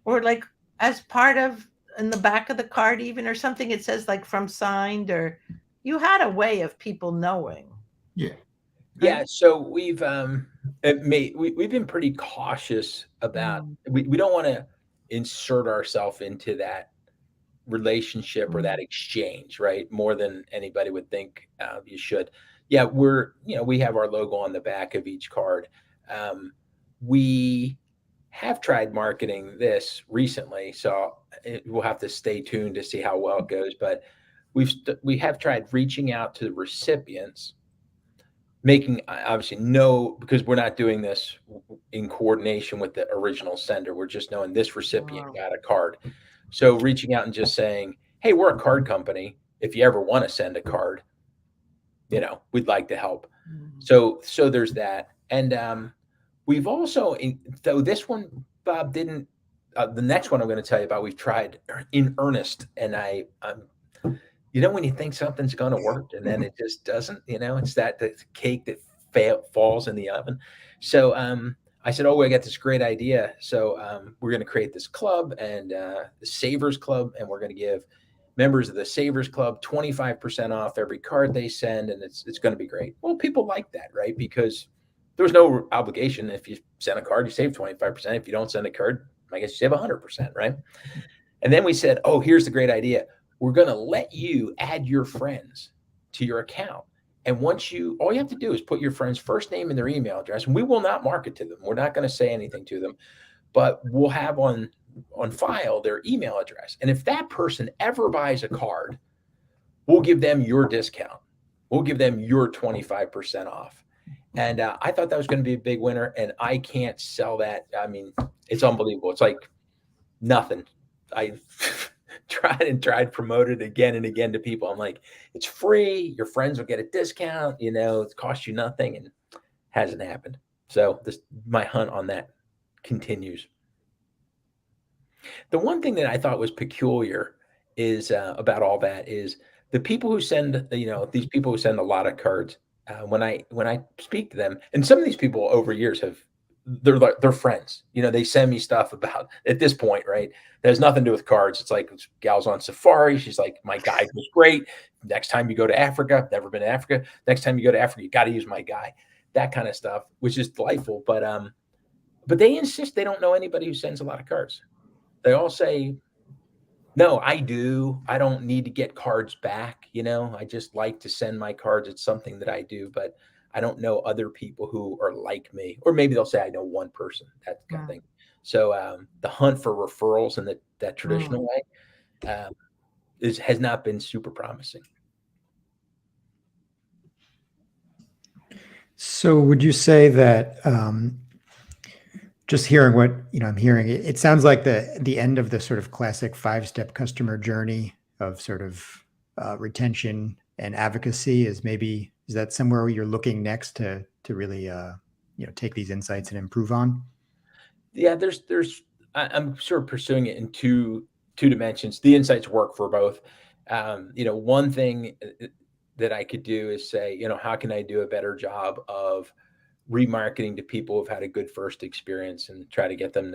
or like as part of, in the back of the card even, or something, it says like from signed, or you had a way of people knowing. Yeah, so we've been pretty cautious about, we don't want to insert ourselves into that relationship or that exchange, right, more than anybody would think you should. Yeah, we have our logo on the back of each card. We have tried marketing this recently, so we'll have to stay tuned to see how well it goes. But we have tried reaching out to the recipients, making obviously because we're not doing this in coordination with the original sender. We're just knowing this recipient got a card. So reaching out and just saying, "Hey, we're a card company. If you ever want to send a card, we'd like to help." So there's that. And we've also, though this one, Bob, didn't, the next one I'm going to tell you about, we've tried in earnest. And when you think something's going to work and then it just doesn't, it's the cake that falls in the oven. So I said, "Oh, I got this great idea. So we're going to create this club, and the Savers Club, and we're going to give members of the Savers Club 25% off every card they send, and it's going to be great." Well, people like that, right? Because there's no obligation. If you send a card, you save 25%. If you don't send a card, I guess you save 100%, right? And then we said, "Oh, here's the great idea. We're going to let you add your friends to your account. And all you have to do is put your friend's first name and their email address, and we will not market to them. We're not going to say anything to them, but we'll have on file their email address. And if that person ever buys a card, we'll give them your discount. We'll give them your 25% off." And I thought that was going to be a big winner, and I can't sell that. I mean, it's unbelievable. It's like nothing. I tried promoted again and again to people. I'm like, "It's free. Your friends will get a discount. It costs you nothing," and hasn't happened. So my hunt on that continues. The one thing that I thought was peculiar is about all that is the people who send, these people who send a lot of cards. When I speak to them, and some of these people over years they're friends. They send me stuff about, at this point, right, that has nothing to do with cards. It's like, this gal's on safari. She's like, "My guide was great. Next time you go to Africa," I've never been to Africa. "Next time you go to Africa, you got to use my guy." That kind of stuff, which is delightful. But they insist they don't know anybody who sends a lot of cards. They all say, "No, I do. I don't need to get cards back. I just like to send my cards. It's something that I do, but I don't know other people who are like me." Or maybe they'll say, "I know one person," that kind of thing. So the hunt for referrals in that traditional way has not been super promising. So would you say that just hearing what I'm hearing, it sounds like the end of the sort of classic 5-step customer journey of sort of retention and advocacy is that somewhere where you're looking next to really take these insights and improve on? Yeah, I'm sort of pursuing it in two dimensions. The insights work for both. One thing that I could do is say, how can I do a better job of remarketing to people who've had a good first experience and try to get them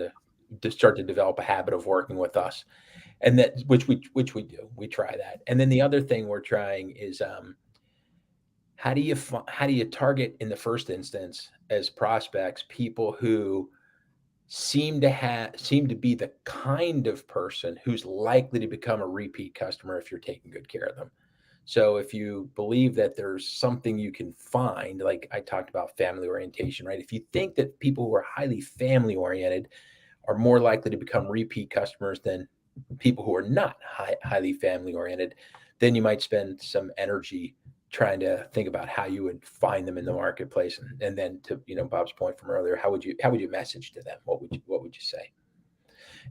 to start to develop a habit of working with us. And that, which we do, we try that. And then the other thing we're trying is, how do you target in the first instance as prospects, people who seem to be the kind of person who's likely to become a repeat customer if you're taking good care of them. So if you believe that there's something you can find, like I talked about family orientation, right? If you think that people who are highly family oriented are more likely to become repeat customers than people who are not highly family oriented, then you might spend some energy trying to think about how you would find them in the marketplace. And then to, Bob's point from earlier, how would you message to them? What would you say?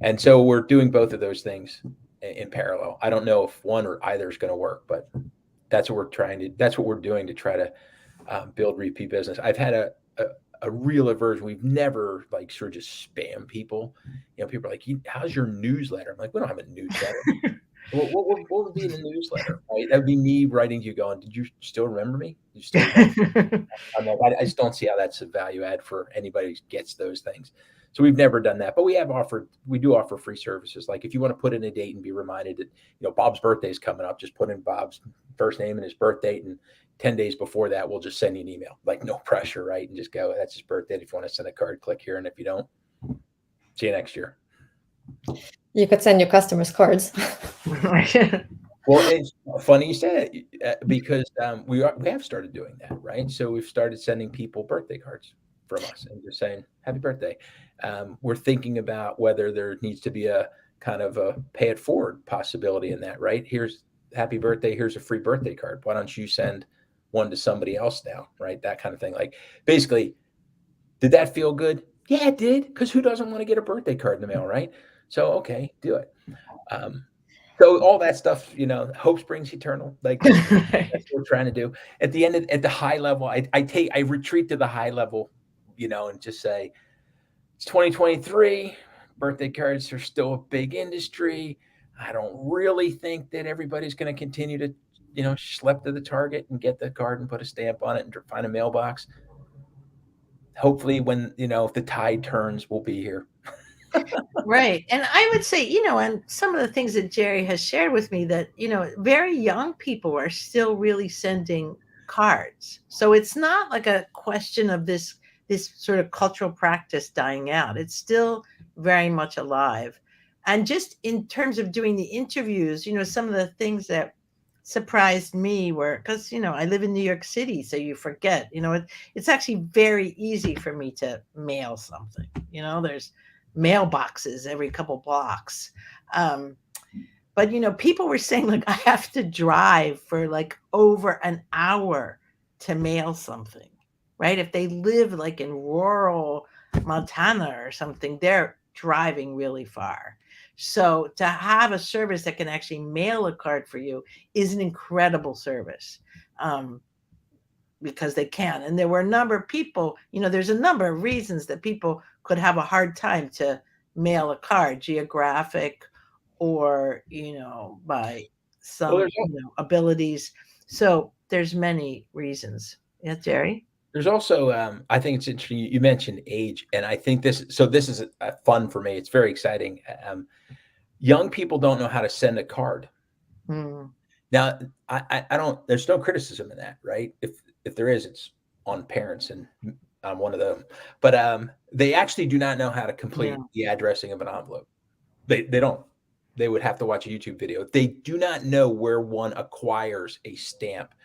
And so we're doing both of those things in parallel. I don't know if one or either is going to work, but that's what we're doing to try to build repeat business. I've had a real aversion. We've never sort of just spam people. People are like, how's your newsletter? I'm like, we don't have a newsletter. What would be in the newsletter? Right? That would be me writing to you going, did you still remember me? You still remember? I'm like, I just don't see how that's a value add for anybody who gets those things. So we've never done that, but we do offer free services. Like if you want to put in a date and be reminded that, Bob's birthday is coming up, just put in Bob's first name and his birth date. And 10 days before that, we'll just send you an email, like no pressure, right? And just go, that's his birthday. If you want to send a card, click here. And if you don't, see you next year. You could send your customers cards. Well, it's funny you say it because we have started doing that, right? So we've started sending people birthday cards from us and just saying happy birthday. We're thinking about whether there needs to be a kind of a pay it forward possibility in that, right? Here's happy birthday. Here's a free birthday card. Why don't you send one to somebody else now, right? That kind of thing. Like basically, did that feel good? Yeah, it did. Because who doesn't want to get a birthday card in the mail, right? So, okay, do it. So all that stuff, hope springs eternal. Like that's what we're trying to do. At the high level, I retreat to the high level, and just say it's 2023. Birthday cards are still a big industry. I don't really think that everybody's going to continue to, schlep to the Target and get the card and put a stamp on it and find a mailbox. Hopefully when, if the tide turns, we'll be here. Right. And I would say, and some of the things that Jerry has shared with me that, very young people are still really sending cards. So it's not like a question of this sort of cultural practice dying out. It's still very much alive. And just in terms of doing the interviews, some of the things that surprised me were because, I live in New York City, so you forget, it's actually very easy for me to mail something. There's mailboxes every couple blocks. But, people were saying like, I have to drive for like over an hour to mail something, right? If they live like in rural Montana or something, they're driving really far. So to have a service that can actually mail a card for you is an incredible service. Because they can. And there were a number of people, there's a number of reasons that people could have a hard time to mail a card, geographic or, by some abilities. So there's many reasons. Yeah, Jerry? There's also, I think it's interesting. You mentioned age, and I think this is fun for me. It's very exciting. Young people don't know how to send a card. Now, I don't, there's no criticism in that, right? If there is, it's on parents, and I'm one of them. But they actually do not know how to complete the addressing of an envelope. They don't. They would have to watch a YouTube video. They do not know where one acquires a stamp.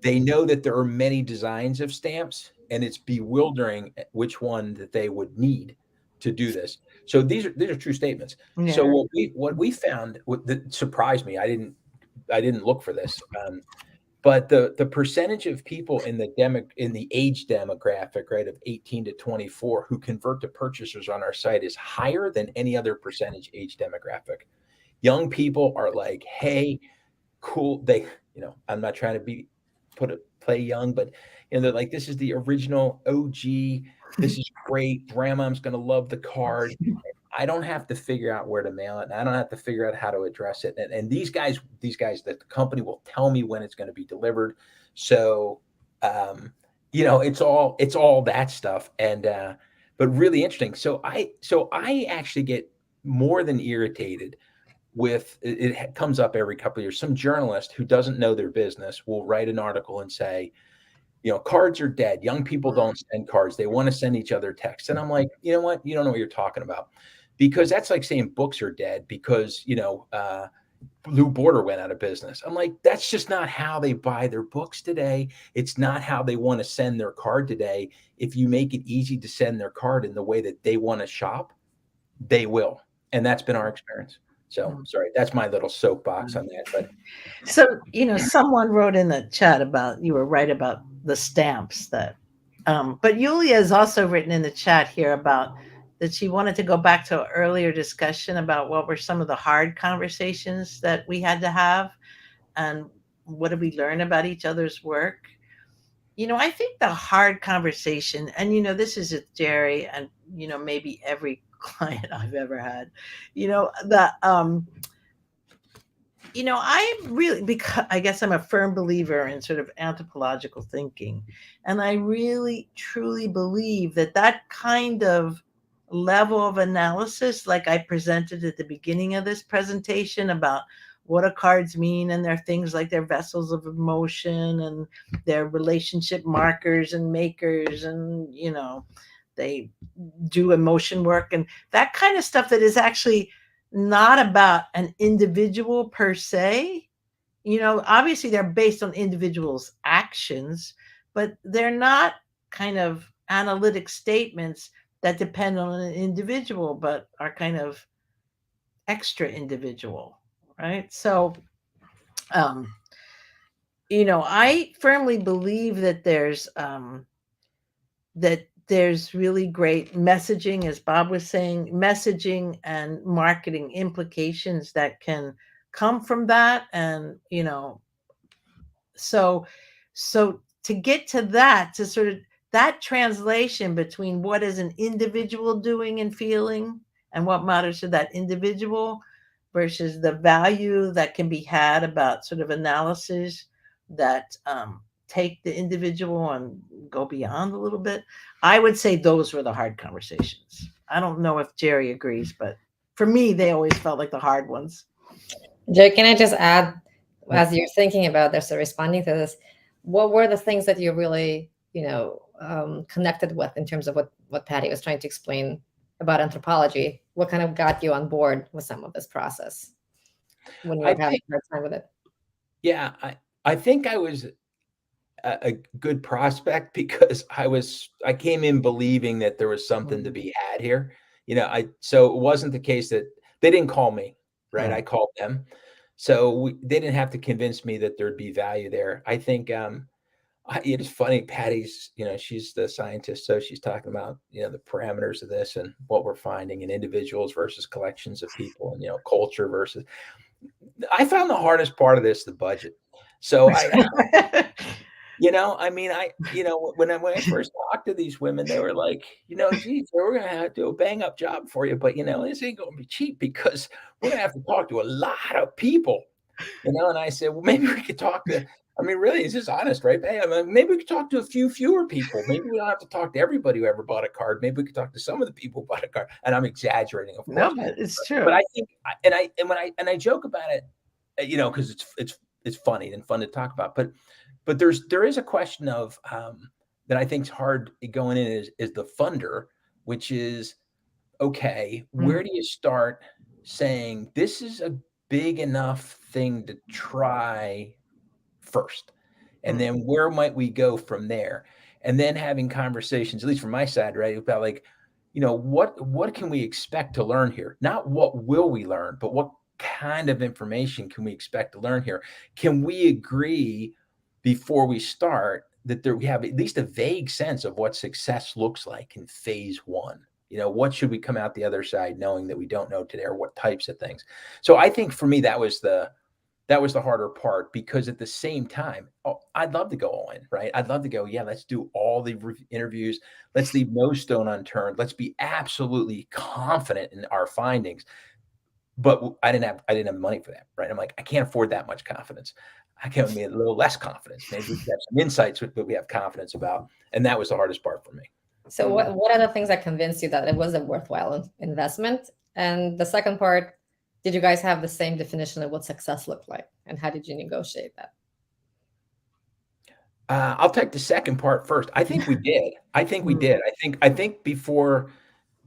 They know that there are many designs of stamps, and it's bewildering which one that they would need to do this. So these are true statements. Yeah. So what we found that surprised me, I didn't look for this, But the percentage of people in the age demographic, right, of 18 to 24 who convert to purchasers on our site is higher than any other percentage age demographic. Young people are like, hey, cool. I'm not trying to play young, but they're like, this is the original OG. This is great. Grandma's going to love the card. I don't have to figure out where to mail it. And I don't have to figure out how to address it. And these guys that the company will tell me when it's going to be delivered. So, it's all that stuff. And, but really interesting. So I actually get more than irritated with it comes up every couple of years. Some journalist who doesn't know their business will write an article and say, cards are dead. Young people don't send cards. They want to send each other texts. And I'm like, you know what? You don't know what you're talking about. Because that's like saying books are dead because, Blue Border went out of business. I'm like, that's just not how they buy their books today. It's not how they want to send their card today. If you make it easy to send their card in the way that they want to shop, they will. And that's been our experience. So sorry, that's my little soapbox on that. But so, someone wrote in the chat about, you were right about the stamps but Yulia has also written in the chat here about that she wanted to go back to an earlier discussion about what were some of the hard conversations that we had to have and what did we learn about each other's work. I think the hard conversation, and this is with Jerry and maybe every client I've ever had, I really, because I guess I'm a firm believer in sort of anthropological thinking, and I really truly believe that kind of level of analysis, like I presented at the beginning of this presentation about what do cards mean, and they're things like they're vessels of emotion and their relationship markers and makers, and they do emotion work and that kind of stuff that is actually not about an individual per se. Obviously they're based on individuals' actions, but they're not kind of analytic statements that depend on an individual, but are kind of extra individual, right? So, I firmly believe that there's really great messaging, as Bob was saying, messaging and marketing implications that can come from that. And, so to get to that, to sort of that translation between what is an individual doing and feeling and what matters to that individual versus the value that can be had about sort of analysis that take the individual and go beyond a little bit. I would say those were the hard conversations. I don't know if Jerry agrees, but for me, they always felt like the hard ones. Jerry, can I just add, as you're thinking about this or responding to this, what were the things that you really, connected with in terms of what Patti was trying to explain about anthropology? What kind of got you on board with some of this process when you were having a hard time with it? Yeah, I think I was a good prospect because I came in believing that there was something to be had here. So it wasn't the case that they didn't call me, right? I called them. So they didn't have to convince me that there'd be value there. I think it's funny, Patti's, she's the scientist, so she's talking about, the parameters of this and what we're finding in individuals versus collections of people and, culture versus. I found the hardest part of this, the budget. So when I first talked to these women, they were like, geez, we're going to have to do a bang up job for you, but this ain't going to be cheap because we're going to have to talk to a lot of people, and I said, well, maybe we could talk to, really, it's just honest, right? Hey, maybe we could talk to a few fewer people. Maybe we don't have to talk to everybody who ever bought a card. Maybe we could talk to some of the people who bought a card. And I'm exaggerating, of course. No, but it's true. But I think, and I joke about it, because it's funny and fun to talk about. But there is a question of that I think is hard going in is the funder, which is, okay, where do you start saying this is a big enough thing to try first? And then where might we go from there? And then having conversations, at least from my side, right, about like, what can we expect to learn here? Not what will we learn, but what kind of information can we expect to learn here? Can we agree? before we start, that we have at least a vague sense of what success looks like in phase one. What should we come out the other side knowing that we don't know today, or what types of things? So I think for me, that was the harder part, because at the same time, I'd love to go all in, right? I'd love to go, yeah, let's do all the interviews. Let's leave no stone unturned. Let's be absolutely confident in our findings. But I didn't have money for that, right? I'm like, I can't afford that much confidence. I can be a little less confidence. Maybe we have some insights that we have confidence about. And that was the hardest part for me. So what are the things that convinced you that it was a worthwhile investment? And the second part, did you guys have the same definition of what success looked like? And how did you negotiate that? I'll take the second part first. I think we did. I think before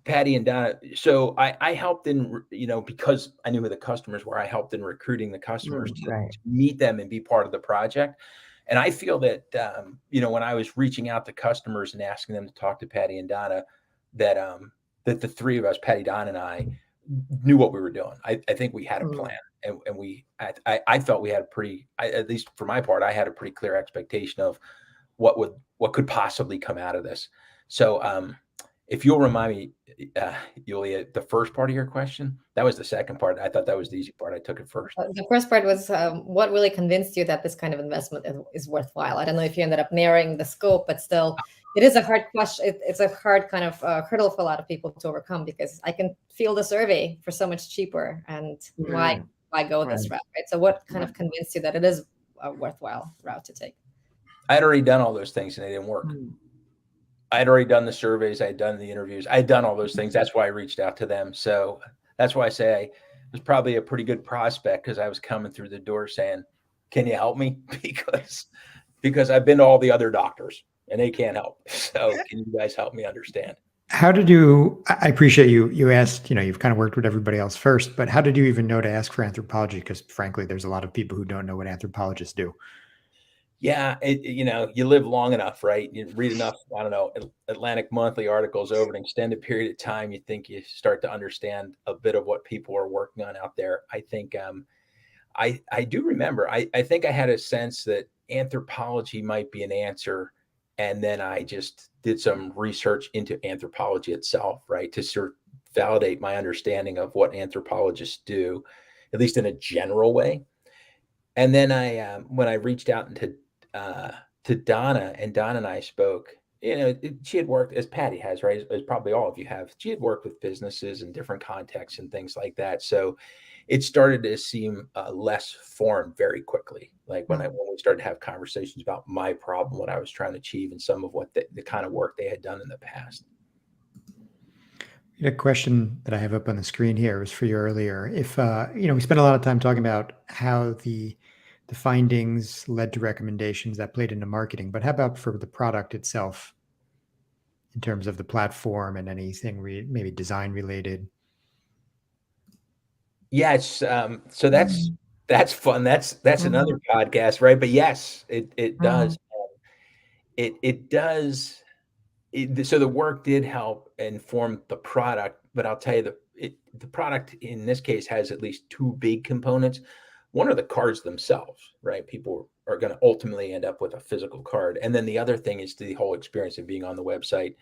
Patti and Donna, so I helped in, because I knew who the customers were, I helped in recruiting the customers to meet them and be part of the project. And I feel that, when I was reaching out to customers and asking them to talk to Patti and Donna, that the three of us, Patti, Donna, and I, knew what we were doing. I think we had a plan, and I felt we had at least for my part, I had a pretty clear expectation of what could possibly come out of this. So if you'll remind me, Yulia, the first part of your question, that was the second part. I thought that was the easy part. I took it first. The first part was what really convinced you that this kind of investment is worthwhile? I don't know if you ended up narrowing the scope, but still, it is a hard question. It's a hard kind of hurdle for a lot of people to overcome, because I can feel the survey for so much cheaper, and why go this route, right? So what kind of convinced you that it is a worthwhile route to take? I had already done all those things and they didn't work. I had already done the surveys. I had done the interviews. I had done all those things. That's why I reached out to them. So that's why I say I was probably a pretty good prospect, because I was coming through the door saying, can you help me? Because I've been to all the other doctors and they can't help. So can you guys help me understand? How did you, I appreciate you asked, you've kind of worked with everybody else first, but how did you even know to ask for anthropology? Because frankly, there's a lot of people who don't know what anthropologists do. Yeah, you live long enough, right? You read enough, I don't know, Atlantic Monthly articles over an extended period of time, you think you start to understand a bit of what people are working on out there. I think I do remember, I think I had a sense that anthropology might be an answer. And then I just did some research into anthropology itself, right, to sort of validate my understanding of what anthropologists do, at least in a general way. And then when I reached out to Donna, and Donna and I spoke, she had worked, as Patti has, right, as probably all of you have, she had worked with businesses in different contexts and things like that. So it started to seem less foreign very quickly. Like when we started to have conversations about my problem, what I was trying to achieve, and some of what the kind of work they had done in the past. A question that I have up on the screen here was for you earlier. If we spent a lot of time talking about how the findings led to recommendations that played into marketing, but how about for the product itself, in terms of the platform and anything maybe design related? Yeah, it's so that's fun. That's another podcast, right? But yes, it does. It does. So the work did help inform the product, but I'll tell you the product in this case has at least two big components. One are the cards themselves, right? People are going to ultimately end up with a physical card. And then the other thing is the whole experience of being on the website,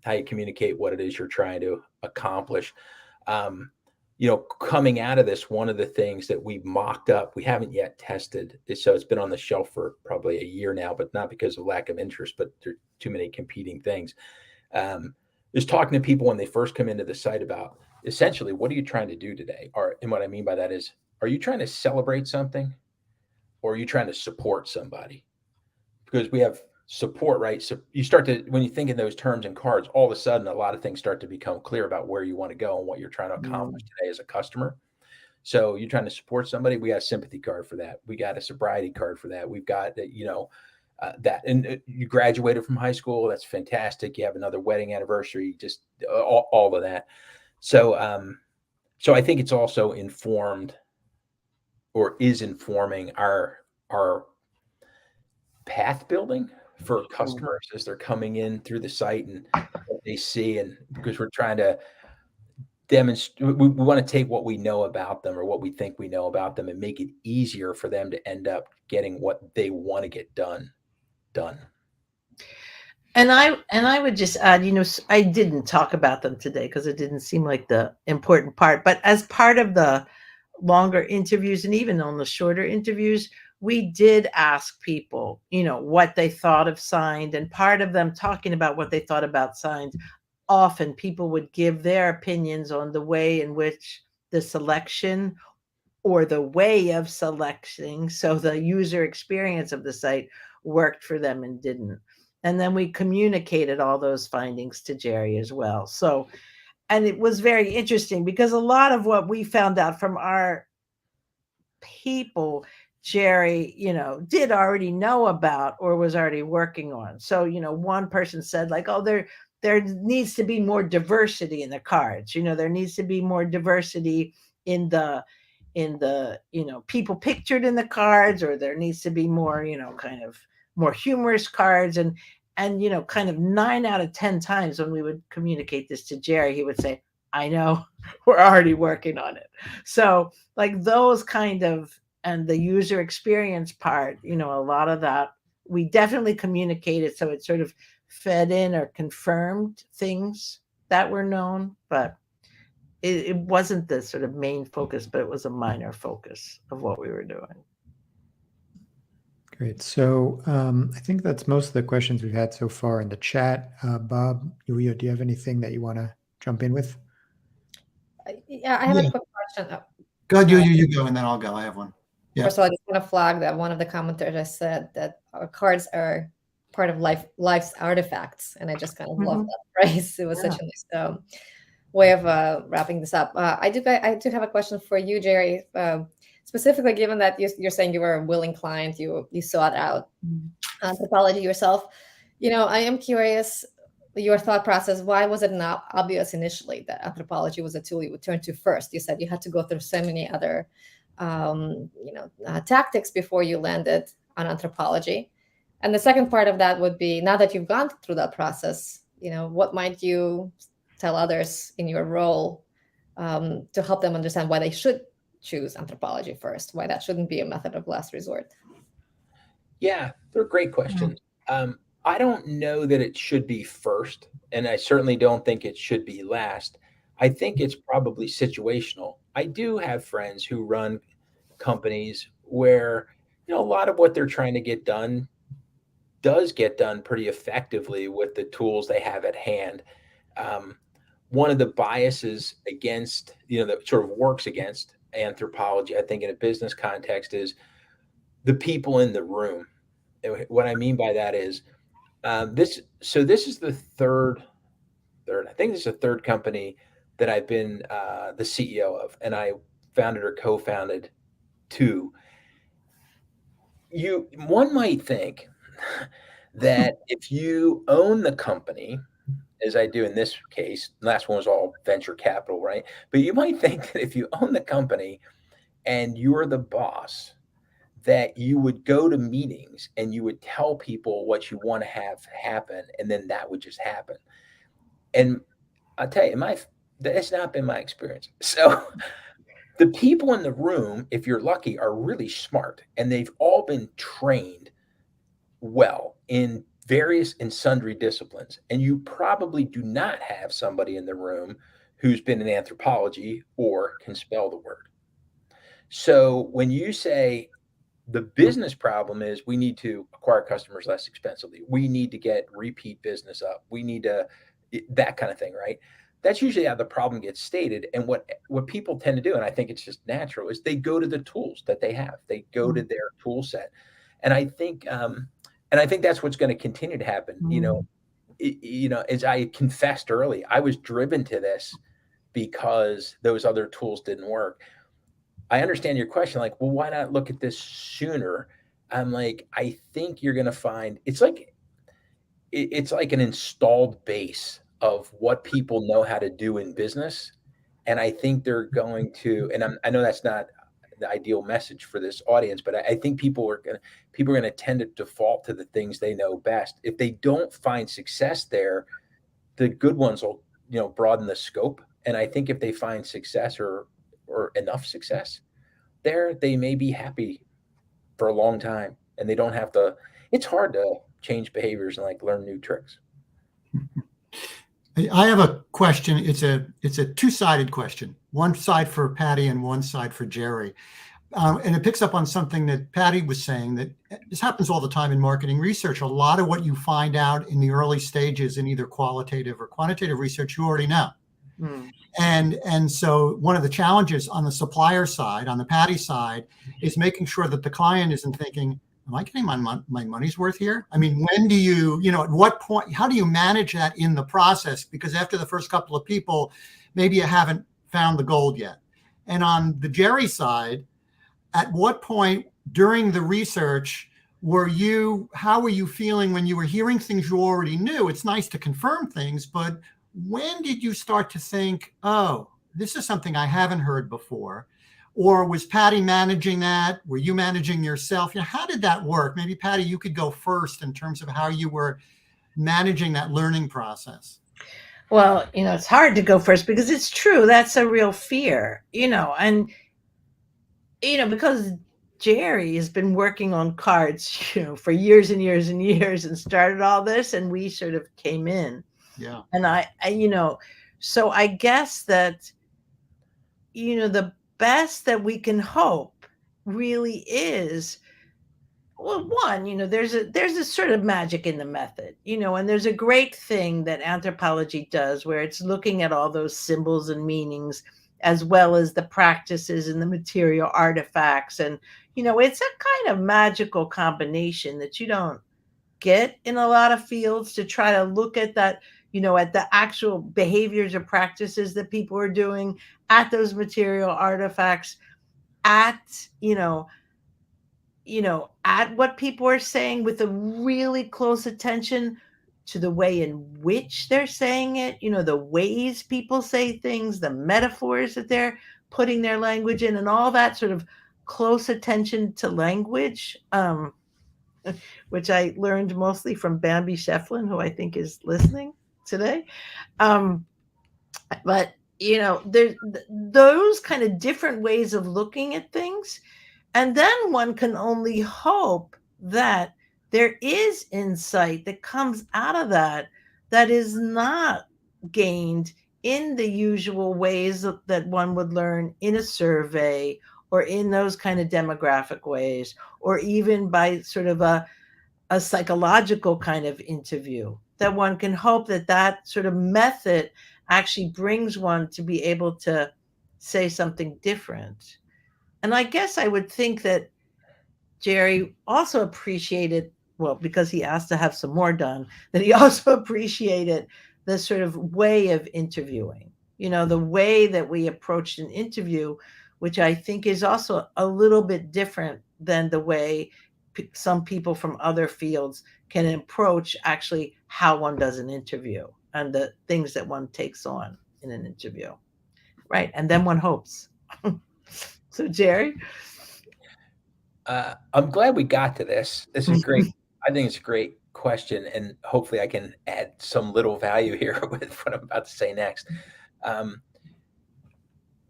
how you communicate what it is you're trying to accomplish. Coming out of this, one of the things that we mocked up, we haven't yet tested, so it's been on the shelf for probably a year now, but not because of lack of interest, but there are too many competing things. Is talking to people when they first come into the site about essentially, what are you trying to do today? And what I mean by that is, are you trying to celebrate something, or are you trying to support somebody? Because we have support, right? So you start to, when you think in those terms and cards, all of a sudden, a lot of things start to become clear about where you want to go and what you're trying to accomplish today as a customer. So you're trying to support somebody. We got a sympathy card for that. We got a sobriety card for that. We've got, that, and you graduated from high school. That's fantastic. You have another wedding anniversary, just all of that. So, so I think it's also informed, or is informing our path building for customers as they're coming in through the site and what they see. And because we're trying to we want to take what we know about them or what we think we know about them and make it easier for them to end up getting what they want to get done. And I would just add, I didn't talk about them today because it didn't seem like the important part. But as part of the longer interviews and even on the shorter interviews, we did ask people, what they thought of Signed, and part of them talking about what they thought about Signed. Often people would give their opinions on the way in which the selection or the way of selecting, so the user experience of the site, worked for them and didn't. And then we communicated all those findings to Jerry as well. So, and it was very interesting because a lot of what we found out from our people, Jerry, did already know about or was already working on. So, one person said like, oh, there needs to be more diversity in the cards. There needs to be more diversity in the people pictured in the cards, or there needs to be more, kind of more humorous cards. And kind of 9 out of 10 times when we would communicate this to Jerry, he would say, I know, we're already working on it. So like those kind of, and the user experience part, a lot of that we definitely communicated. So it sort of fed in or confirmed things that were known, but it wasn't the sort of main focus, but it was a minor focus of what we were doing. Great. So I think that's most of the questions we've had so far in the chat. Bob, Yuya, do you have anything that you want to jump in with? Yeah, I have a quick question. Go ahead, you go, and then I'll go. I have one. Yeah. First of all, I just want to flag that one of the commenters said that our cards are part of life's artifacts, and I just kind of love that phrase. It was such a nice way of wrapping this up. I do have a question for you, Jerry. Specifically, given that you're saying you were a willing client, you sought out Anthropology yourself. I am curious your thought process. Why was it not obvious initially that Anthropology was a tool you would turn to first? You said you had to go through so many other tactics before you landed on Anthropology. And the second part of that would be, now that you've gone through that process, what might you tell others in your role to help them understand why they should choose Anthropology first, why that shouldn't be a method of last resort? Yeah, they're great questions. I don't know that it should be first, and I certainly don't think it should be last. I think it's probably situational. I do have friends who run companies where, a lot of what they're trying to get done does get done pretty effectively with the tools they have at hand. One of the biases against, that sort of works against Anthropology, I think in a business context, is the people in the room. And what I mean by that is this is the third, I think this is the third company that I've been the CEO of, and I founded or co-founded two. One might think that if you own the company, as I do in this case, last one was all venture capital, right? But you might think that if you own the company and you're the boss, that you would go to meetings and you would tell people what you want to have happen, and then that would just happen. And I'll tell you, that's not been my experience. So the people in the room, if you're lucky, are really smart, and they've all been trained well in various and sundry disciplines. And you probably do not have somebody in the room who's been in anthropology or can spell the word. So when you say the business problem is we need to acquire customers less expensively, we need to get repeat business up, we need to, that kind of thing, right? That's usually how the problem gets stated. And what people tend to do, and I think it's just natural, is they go to the tools that they have. They go to their tool set. And I think that's what's going to continue to happen. As I confessed early, I was driven to this because those other tools didn't work. I understand your question, like, well, why not look at this sooner? I'm like, I think you're going to find it's like an installed base of what people know how to do in business. And I think they're going to, and I know that's not the ideal message for this audience, but I think people are going to tend to default to the things they know best. If they don't find success there, the good ones will, broaden the scope And I think if they find success or enough success there, they may be happy for a long time, and they don't have to. It's hard to change behaviors and like learn new tricks. I have a question. It's a two-sided question. One side for Patti and one side for Jerry. And it picks up on something that Patti was saying, that this happens all the time in marketing research. A lot of what you find out in the early stages in either qualitative or quantitative research, you already know. Hmm. And so one of the challenges on the supplier side, on the Patti side, is making sure that the client isn't thinking, am I getting my money's worth here? I mean, when do you, at what point, how do you manage that in the process? Because after the first couple of people, maybe you haven't found the gold yet. And on the Jerry side, at what point during the research how were you feeling when you were hearing things you already knew? It's nice to confirm things, but when did you start to think, oh, this is something I haven't heard before? Or was Patti managing that? Were you managing yourself? How did that work? Maybe Patti, you could go first in terms of how you were managing that learning process. Well, it's hard to go first because it's true. That's a real fear, and, because Jerry has been working on cards, for years and years and years and started all this, and we sort of came in. Yeah. And I so I guess that, the best that we can hope really is, well, one, there's a sort of magic in the method, and there's a great thing that anthropology does where it's looking at all those symbols and meanings as well as the practices and the material artifacts. And, it's a kind of magical combination that you don't get in a lot of fields, to try to look at that, at the actual behaviors or practices that people are doing, at those material artifacts, at, at what people are saying, with a really close attention to the way in which they're saying it, the ways people say things, the metaphors that they're putting their language in, and all that sort of close attention to language, which I learned mostly from Bambi Shefflin, who I think is listening today. But, there's those kind of different ways of looking at things. And then one can only hope that there is insight that comes out of that is not gained in the usual ways that one would learn in a survey, or in those kind of demographic ways, or even by sort of a psychological kind of interview, that one can hope that sort of method actually brings one to be able to say something different. And I guess I would think that Jerry also appreciated, well, because he asked to have some more done, that he also appreciated the sort of way of interviewing, the way that we approached an interview, which I think is also a little bit different than the way some people from other fields can approach actually how one does an interview and the things that one takes on in an interview. Right. And then one hopes. So, Jerry? I'm glad we got to this. This is great. I think it's a great question, and hopefully I can add some little value here with what I'm about to say next.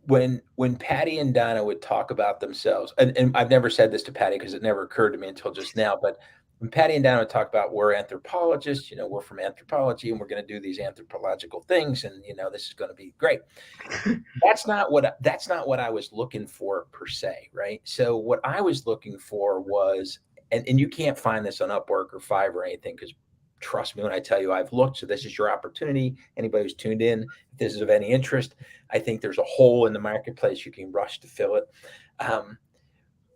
When Patti and Donna would talk about themselves, and I've never said this to Patti because it never occurred to me until just now, but when Patti and Donna would talk about, we're anthropologists, we're from anthropology, and we're going to do these anthropological things, and this is going to be great. That's not what I was looking for per se, right? So what I was looking for was, and you can't find this on Upwork or Fiverr or anything, because trust me when I tell you I've looked. So this is your opportunity. Anybody who's tuned in, if this is of any interest, I think there's a hole in the marketplace. You can rush to fill it.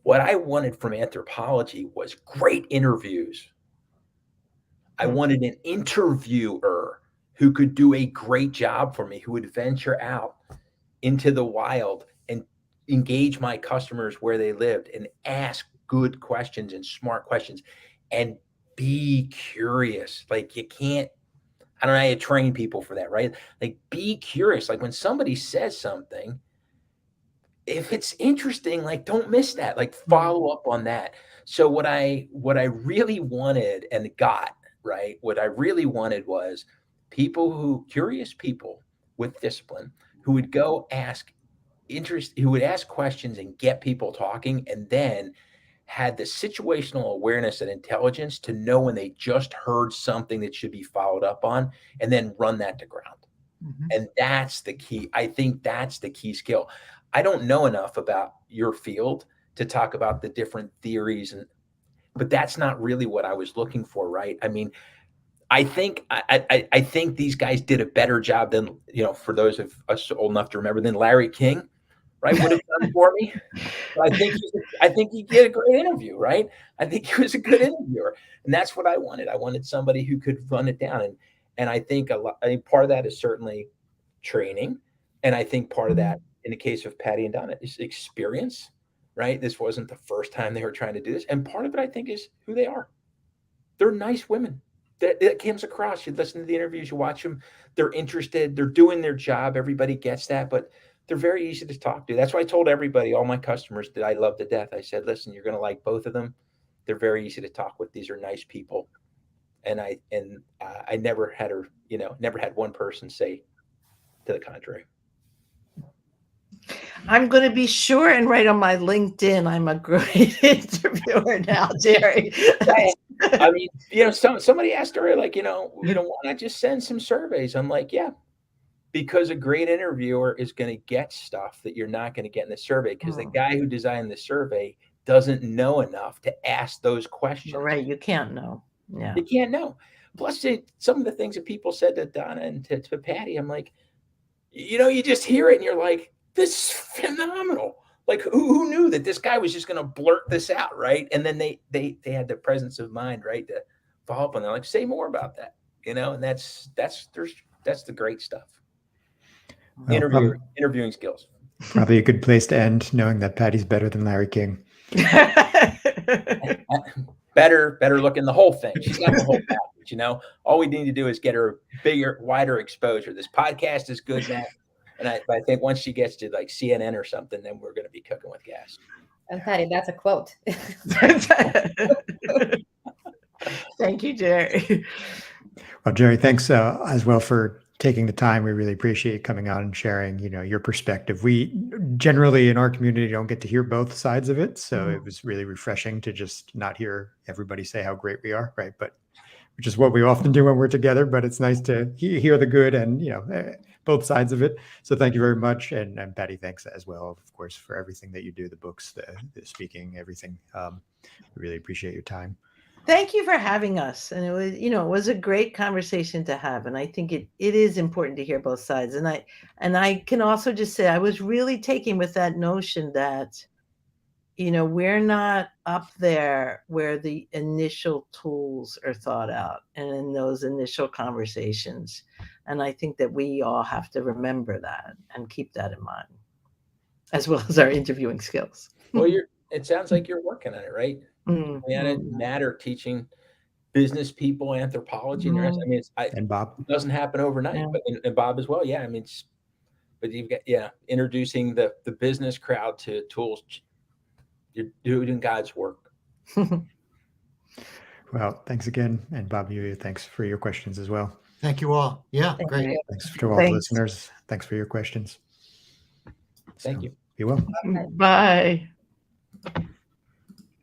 What I wanted from anthropology was great interviews. I wanted an interviewer who could do a great job for me, who would venture out into the wild and engage my customers where they lived and ask good questions and smart questions and be curious. Like, you can't, I don't know how you train people for that, right? Like, be curious. Like, when somebody says something, if it's interesting, like, don't miss that, like, follow up on that. So what I really wanted and got, right, what I really wanted was curious people with discipline, who would go who would ask questions and get people talking, and then had the situational awareness and intelligence to know when they just heard something that should be followed up on, and then run that to ground. And that's the key. I think that's the key skill. I don't know enough about your field to talk about the different theories, but that's not really what I was looking for, right? I mean, I think these guys did a better job than, for those of us old enough to remember, than Larry King, right, would have done for me. But I think he did a great interview, right? I think he was a good interviewer, and that's what I wanted. I wanted somebody who could run it down, and I think part of that is certainly training, and I think part of that, in the case of Patti and Donna, is experience, right? This wasn't the first time they were trying to do this, and part of it, I think, is who they are. They're nice women. That comes across. You listen to the interviews, you watch them. They're interested. They're doing their job. Everybody gets that, but they're very easy to talk to. That's why I told everybody, all my customers that I love to death. I said, listen, you're going to like both of them. They're very easy to talk with. These are nice people. And I never had one person say to the contrary. I'm going to be sure and write on my LinkedIn, I'm a great interviewer now, Jerry. I mean, somebody asked earlier, like, why not just send some surveys? I'm like, yeah, because a great interviewer is going to get stuff that you're not going to get in the survey, because the guy who designed the survey doesn't know enough to ask those questions. Right. You can't know. Yeah. You can't know. Plus, some of the things that people said to Donna and to Patti, I'm like, you just hear it and you're like, this is phenomenal. Like, who knew that this guy was just going to blurt this out, right? And then they had the presence of mind, right, to follow up on. They're like, say more about that, and that's the great stuff. Well, Interviewing skills. Probably a good place to end, knowing that Patti's better than Larry King. Better looking, the whole thing. She's got the whole package. All we need to do is get her bigger, wider exposure. This podcast is good, Matt. And I think once she gets to like CNN or something, then we're going to be cooking with gas. And Patti, that's a quote. Thank you, Jerry. Well, Jerry, thanks as well for taking the time. We really appreciate coming on and sharing, your perspective. We generally in our community don't get to hear both sides of it. So it was really refreshing to just not hear everybody say how great we are, right? But which is what we often do when we're together, but it's nice to hear the good and, both sides of it. So thank you very much. And Patti, thanks as well, of course, for everything that you do, the books, the speaking, everything. We really appreciate your time. Thank you for having us. And it was a great conversation to have. And I think it is important to hear both sides. And I can also just say, I was really taken with that notion that, we're not up there where the initial tools are thought out and in those initial conversations. And I think that we all have to remember that and keep that in mind, as well as our interviewing skills. Well, it sounds like you're working on it, right? Matt are teaching business people anthropology and the rest. I mean, and Bob, it doesn't happen overnight, but and Bob as well. Yeah, I mean, but you've got introducing the business crowd to tools. You're doing God's work. Well, thanks again, and Bob, thanks for your questions as well. Thank you all. Yeah, great. Thanks to all the listeners. Thanks for your questions. Thank you. Be well. Bye.